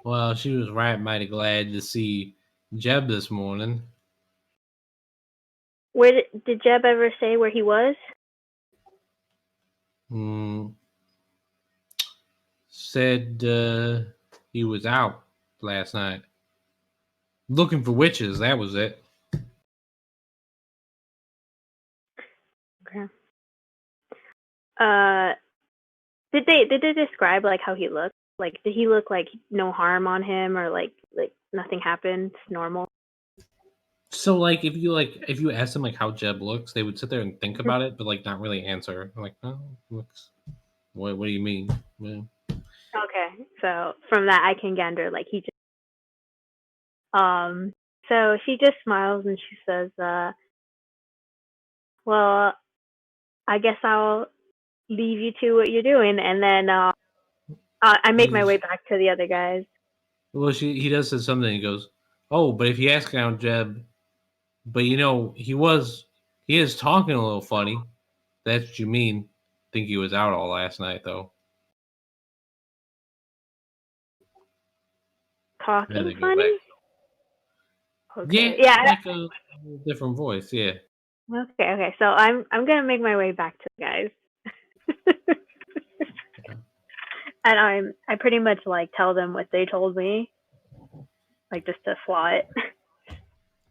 Well, she was right mighty glad to see Jeb this morning. Where did Jeb ever say where he was? Said he was out last night looking for witches. That was it. Okay. Did they describe like how he looked? Like, did he look like no harm on him, or like nothing happened, normal? So like if you ask them like how Jeb looks, they would sit there and think about it, but like not really answer. Like, oh, looks. What do you mean? Yeah. Okay, so from that I can gander like he just. So she just smiles and she says, "Well, I guess I'll leave you to what you're doing," and then I make my way back to the other guys. Well, he does say something. He goes, "Oh, but if you ask out Jeb, but he is talking a little funny. That's what you mean. Think he was out all last night though." Talking funny? Okay. Yeah, Yeah. like a different voice. Yeah. Okay. So I'm gonna make my way back to the guys. And I pretty much like tell them what they told me, like just to flaw it.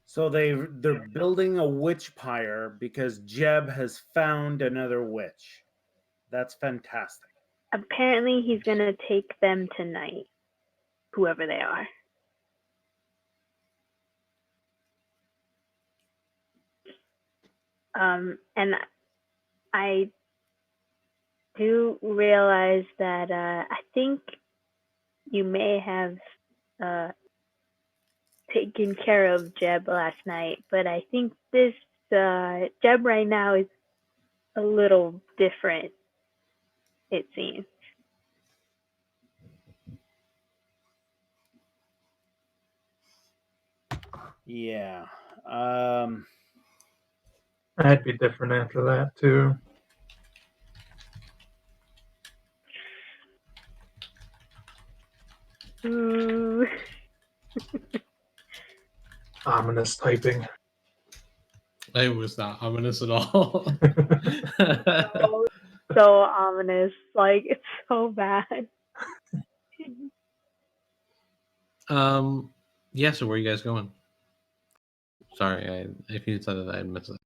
So they're building a witch pyre because Jeb has found another witch. That's fantastic. Apparently he's gonna take them tonight, whoever they are. And I do realize that I think you may have taken care of Jeb last night, but I think this Jeb right now is a little different, it seems. Yeah. I'd be different after that too. Ooh. Ominous typing. It was not ominous at all. So ominous. Like, it's so bad. Yeah, so where are you guys going? Sorry, if you said that, I'd miss it.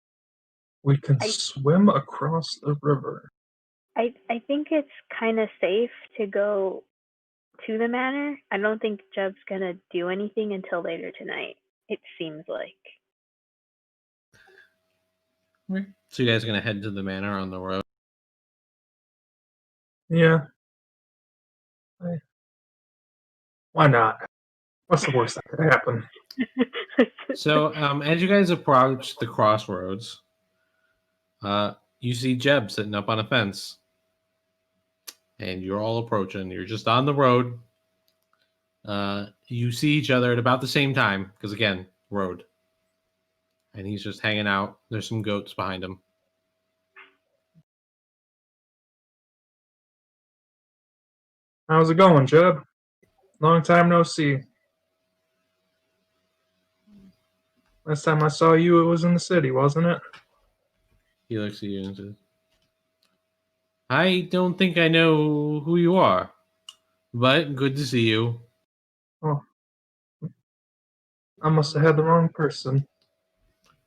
We can I- swim across the river. I think it's kind of safe to go to the manor. I don't think Jeb's gonna do anything until later tonight. It seems like. Okay. So you guys are gonna head to the manor on the road. Yeah. Why not? What's the worst that could happen? So as you guys approach the crossroads, you see Jeb sitting up on a fence, and you're all approaching. You're just on the road. You see each other at about the same time, because again, road. And he's just hanging out. There's some goats behind him. How's it going, Jeb? Long time no see. Last time I saw you, it was in the city, wasn't it? He looks at you and says, I don't think I know who you are, but good to see you. Oh, I must have had the wrong person.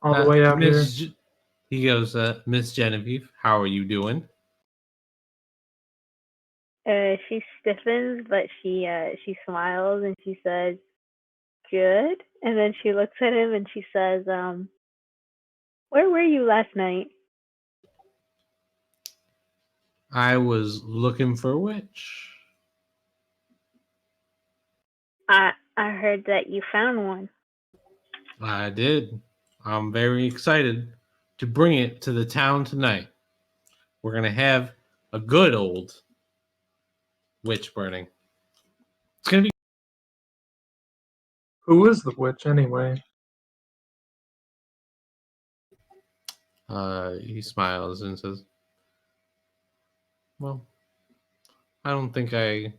All the way out here. He goes, Miss Genevieve, how are you doing? She stiffens, but she smiles and she says, "Good." And then she looks at him and she says, "Where were you last night?" I was looking for a witch. I heard that you found one. I did. I'm very excited to bring it to the town tonight. We're going to have a good old witch burning. It's going to be. Who is the witch, anyway? He smiles and says, well, I don't think I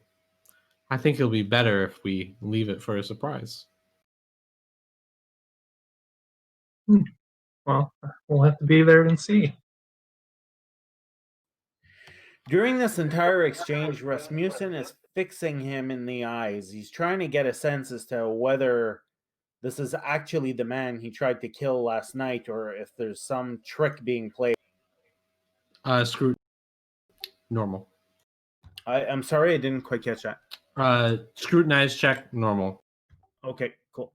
think it'll be better if we leave it for a surprise. Well, we'll have to be there and see. During this entire exchange, Rasmussen is fixing him in the eyes. He's trying to get a sense as to whether this is actually the man he tried to kill last night or if there's some trick being played. Scrut normal. I'm sorry, I didn't quite catch that. Scrutinize check normal. Okay, cool.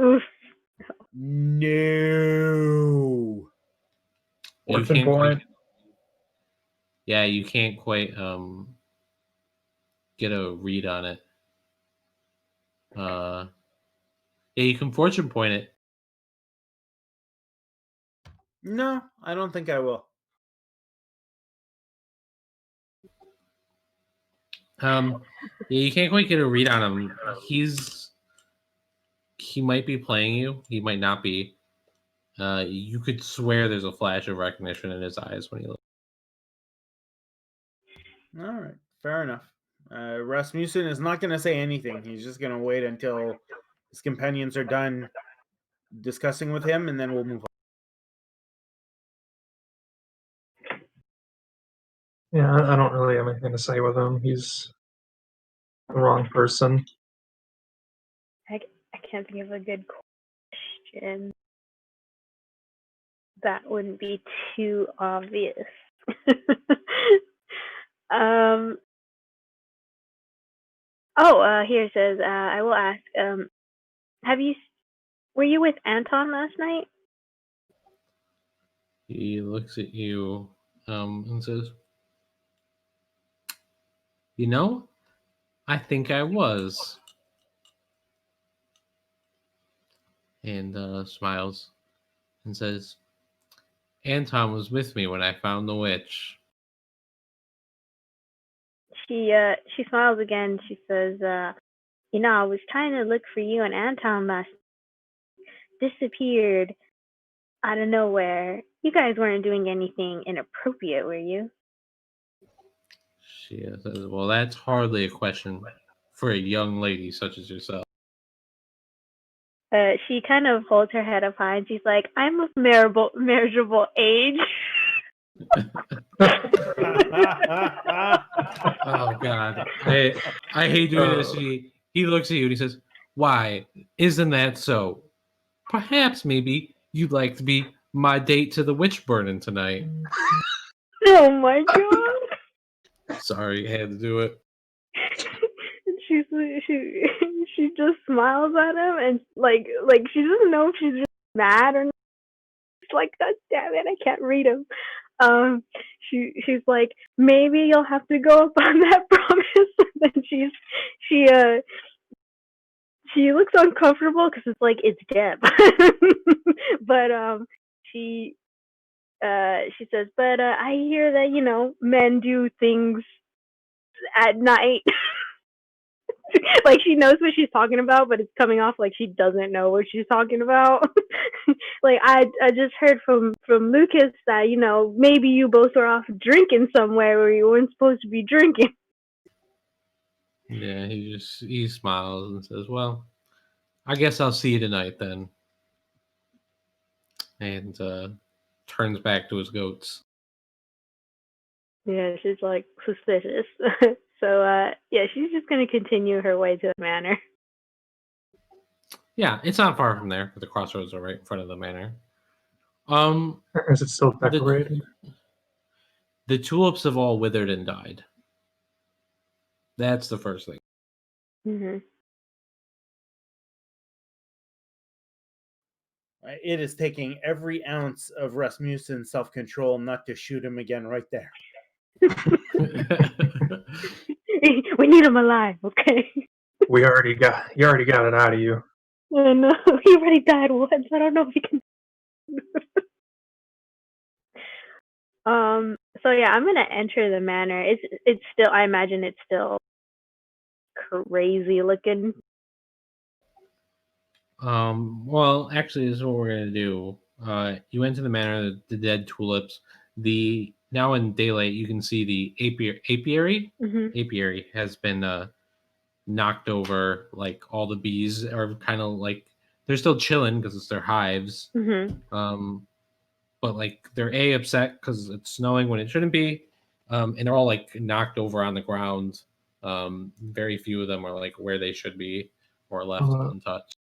Oof. No. Fortune point. Yeah, you can't quite get a read on it. Yeah, you can fortune point it. No, I don't think I will. Yeah, you can't quite get a read on him. He might be playing you. He might not be. You could swear there's a flash of recognition in his eyes when he looks. All right, fair enough. Rasmussen is not going to say anything. He's just going to wait until his companions are done discussing with him, and then we'll move on. Yeah, I don't really have anything to say with him. He's the wrong person. I can't think of a good question that wouldn't be too obvious. Here it says, I will ask, were you with Anton last night? He looks at you and says, I think I was. and smiles and says, Anton was with me when I found the witch. She smiles again. She says, I was trying to look for you and Anton last disappeared out of nowhere. You guys weren't doing anything inappropriate, were you? She says, well, that's hardly a question for a young lady such as yourself. She kind of holds her head up high and she's like, I'm of marriageable age. Oh God, I hate doing this. He looks at you and he says, "Why isn't that so? Perhaps maybe you'd like to be my date to the witch burning tonight." Oh my God. Sorry, I had to do it. She just smiles at him and like she doesn't know if she's just mad or not. It's like, God damn it, I can't read him. She's like, maybe you'll have to go up on that promise. And then she looks uncomfortable because it's like it's Deb. But she says, but I hear that men do things at night. Like she knows what she's talking about, but it's coming off like she doesn't know what she's talking about. Like I just heard from Lucas that maybe you both were off drinking somewhere where you weren't supposed to be drinking. Yeah, he smiles and says, "Well, I guess I'll see you tonight then," and turns back to his goats. Yeah, she's like suspicious. So yeah, she's just gonna continue her way to the manor. Yeah, it's not far from there, but the crossroads are right in front of the manor. Is it still decorated? The tulips have all withered and died. That's the first thing. Mm-hmm. It is taking every ounce of Rasmussen's self-control not to shoot him again right there. We need him alive, okay? You already got it out of you. I know. He already died once. I don't know if he can. So yeah, I'm gonna enter the manor. It's still. I imagine it's still crazy looking. Well, actually, this is what we're gonna do. You enter the manor, the dead tulips. Now in daylight, you can see the apiary. Mm-hmm. Apiary has been knocked over. Like all the bees are kind of like they're still chilling because it's their hives. Mm-hmm. But like they're upset because it's snowing when it shouldn't be, and they're all like knocked over on the ground. Very few of them are like where they should be or left untouched.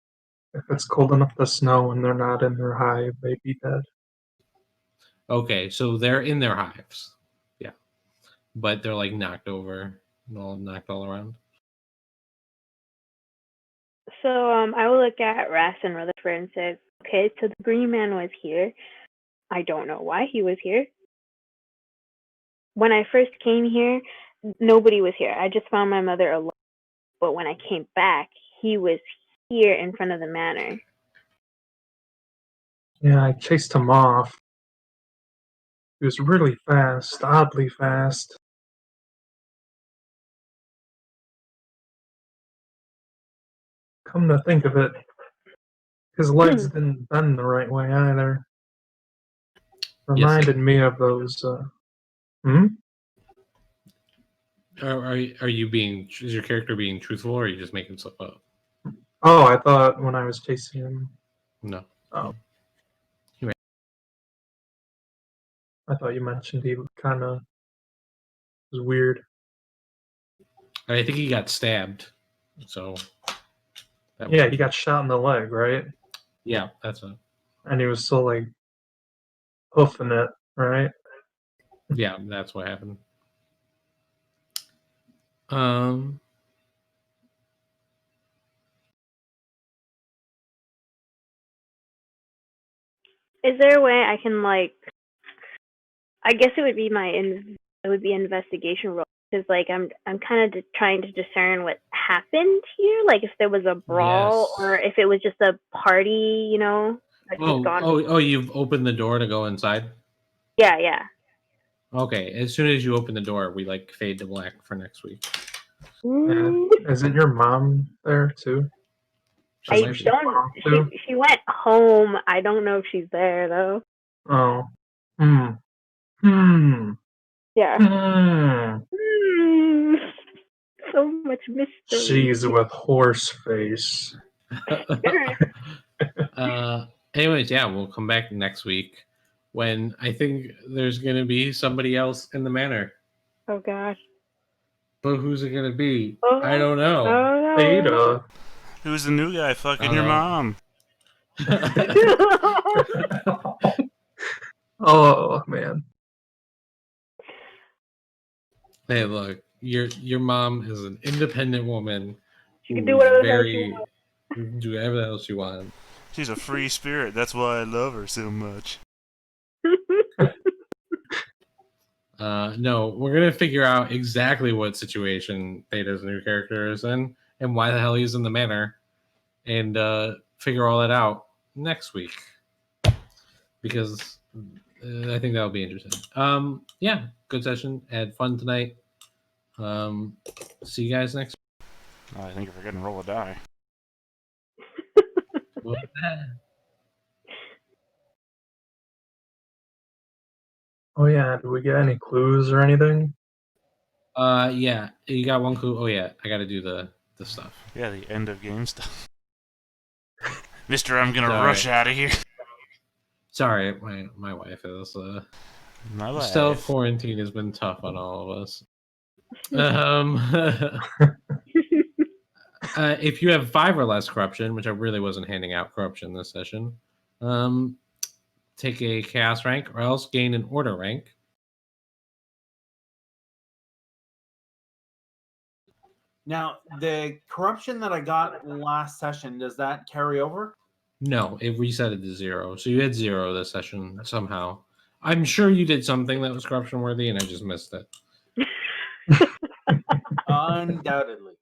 If it's cold enough to snow and they're not in their hive, they'd be dead. Okay, so they're in their hives, yeah, but they're like knocked over, knocked all around. So I will look at Ras and Rutherford and say, okay, so the green man was here. I don't know why he was here. When I first came here, nobody was here. I just found my mother alone. But when I came back, he was here in front of the manor. Yeah, I chased him off. He was really fast, oddly fast. Come to think of it, his legs didn't bend the right way either. Reminded me of those. Is your character being truthful, or are you just making stuff up? Oh, I thought when I was chasing him. No. Oh. I thought you mentioned he kind of was weird. I think he got stabbed. So. Yeah, he got shot in the leg, right? Yeah, that's it. And he was still like hoofing it, right? Yeah, that's what happened. Is there a way I can I guess it would be investigation roll Because like I'm kind of trying to discern what happened here, like if there was a brawl Yes. or if it was just a party, you know, that just gone. Oh! You've opened the door to go inside. Yeah. Okay, as soon as you open the door, we like fade to black for next week. Isn't your mom there too? She I might be. don't. She went home. I don't know if she's there though. Oh. Yeah. Hmm. So much mystery. She's with horse face. Anyways, yeah, we'll come back next week when I think there's going to be somebody else in the manor. Oh gosh. But who's it going to be? Oh, I don't know. Oh, no. Ada. Who's the new guy fucking your mom? Oh man. Hey, look, your mom is an independent woman. She can do whatever the hell she very wants. do whatever the hell she wants. She's a free spirit. That's why I love her so much. No, we're gonna figure out exactly what situation Theta's new character is in and why the hell he's in the manor, and figure all that out next week because I think that'll be interesting. Yeah, good session. Had fun tonight. See you guys next. I think if we're gonna roll a die. Week. Oh yeah, do we get any clues or anything? Yeah, you got one clue. Oh yeah, I got to do the stuff. Yeah, the end of game stuff. Mister, I'm gonna Sorry. rush out of here. Sorry, my wife is. My life. Self quarantine has been tough on all of us. If you have 5 or less corruption, which I really wasn't handing out corruption this session, take a chaos rank or else gain an order rank. Now, the corruption that I got last session, does that carry over? No, it resetted to 0. So you had 0 this session somehow. I'm sure you did something that was corruption worthy and I just missed it. Undoubtedly.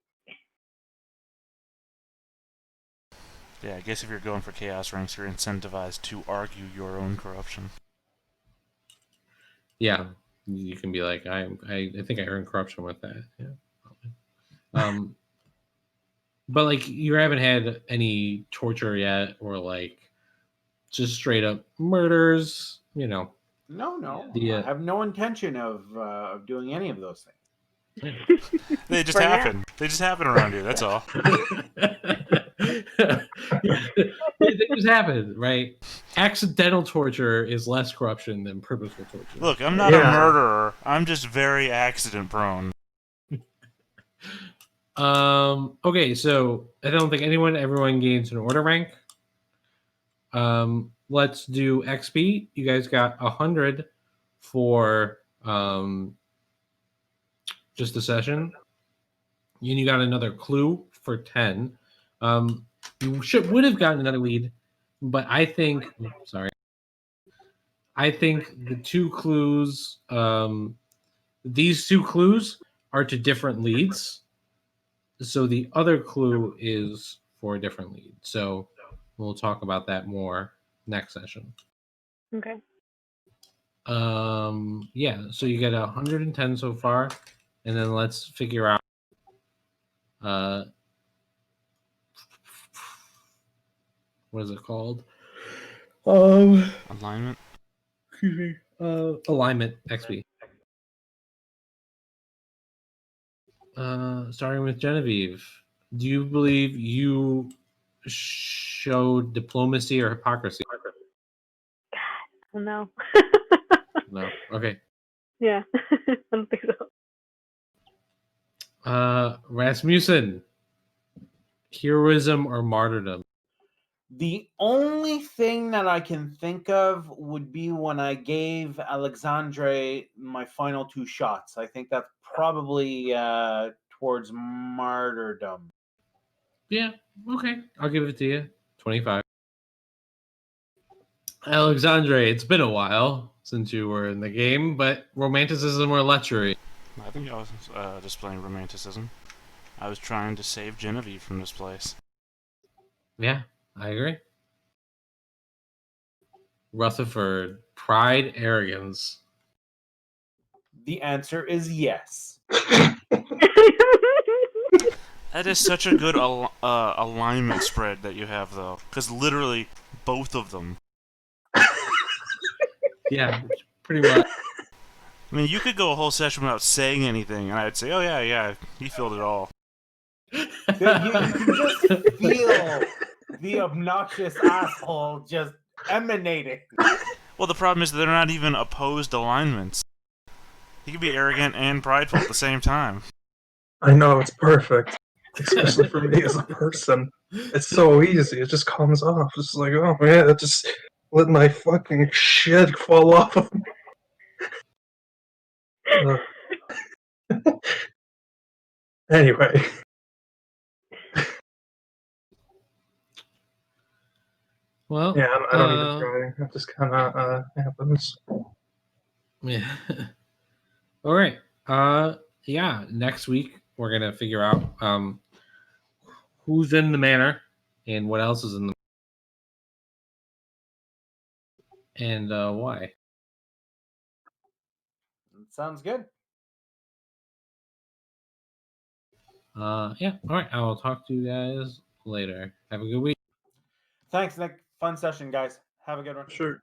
Yeah, I guess if you're going for chaos ranks, you're incentivized to argue your own corruption. Yeah, you can be like, I think I earned corruption with that. Yeah. But like you haven't had any torture yet, or like just straight up murders. You know. No. The, I have no intention of doing any of those things. They just happen. They just happen around you. That's all. They just happen, right? Accidental torture is less corruption than purposeful torture. Look, I'm not a murderer. I'm just very accident prone. Okay, so I don't think everyone gains an order rank. Let's do XP. You guys got 100 for just a session. And you got another clue for 10. You would have gotten another lead, but I think the 2 clues, these 2 clues are to different leads. So the other clue is for a different lead. So we'll talk about that more next session. Okay. Yeah, so you get 110 so far, and then let's figure out what is it called? Alignment. Excuse me. Alignment XP. Starting with Genevieve, do you believe you showed diplomacy or hypocrisy? Oh no. No. Okay. Yeah. I don't think so. Rasmussen, heroism or martyrdom? The only thing that I can think of would be when I gave Alexandre my final 2 shots. I think that's probably towards martyrdom. Yeah, okay. I'll give it to you. 25. Alexandre, it's been a while since you were in the game, but romanticism or lechery? I think I was displaying romanticism. I was trying to save Genevieve from this place. Yeah, I agree. Rutherford, pride, arrogance. The answer is yes. That is such a good alignment spread that you have, though. Because literally, both of them. Yeah, pretty much. I mean, you could go a whole session without saying anything, and I'd say, oh, yeah, he filled it all. You can just feel the obnoxious asshole just emanating. Well, the problem is they're not even opposed alignments. He can be arrogant and prideful at the same time. I know, it's perfect. Especially for me as a person. It's so easy. It just comes off. It's like, oh man, just let my fucking shit fall off of me. Anyway. Well, yeah, I don't even try. It just kind of happens. Yeah. All right. Yeah. Next week we're gonna figure out who's in the manor and what else is in the and why. Sounds good. Yeah. All right. I will talk to you guys later. Have a good week. Thanks, Nick. Fun session, guys. Have a good one. Sure.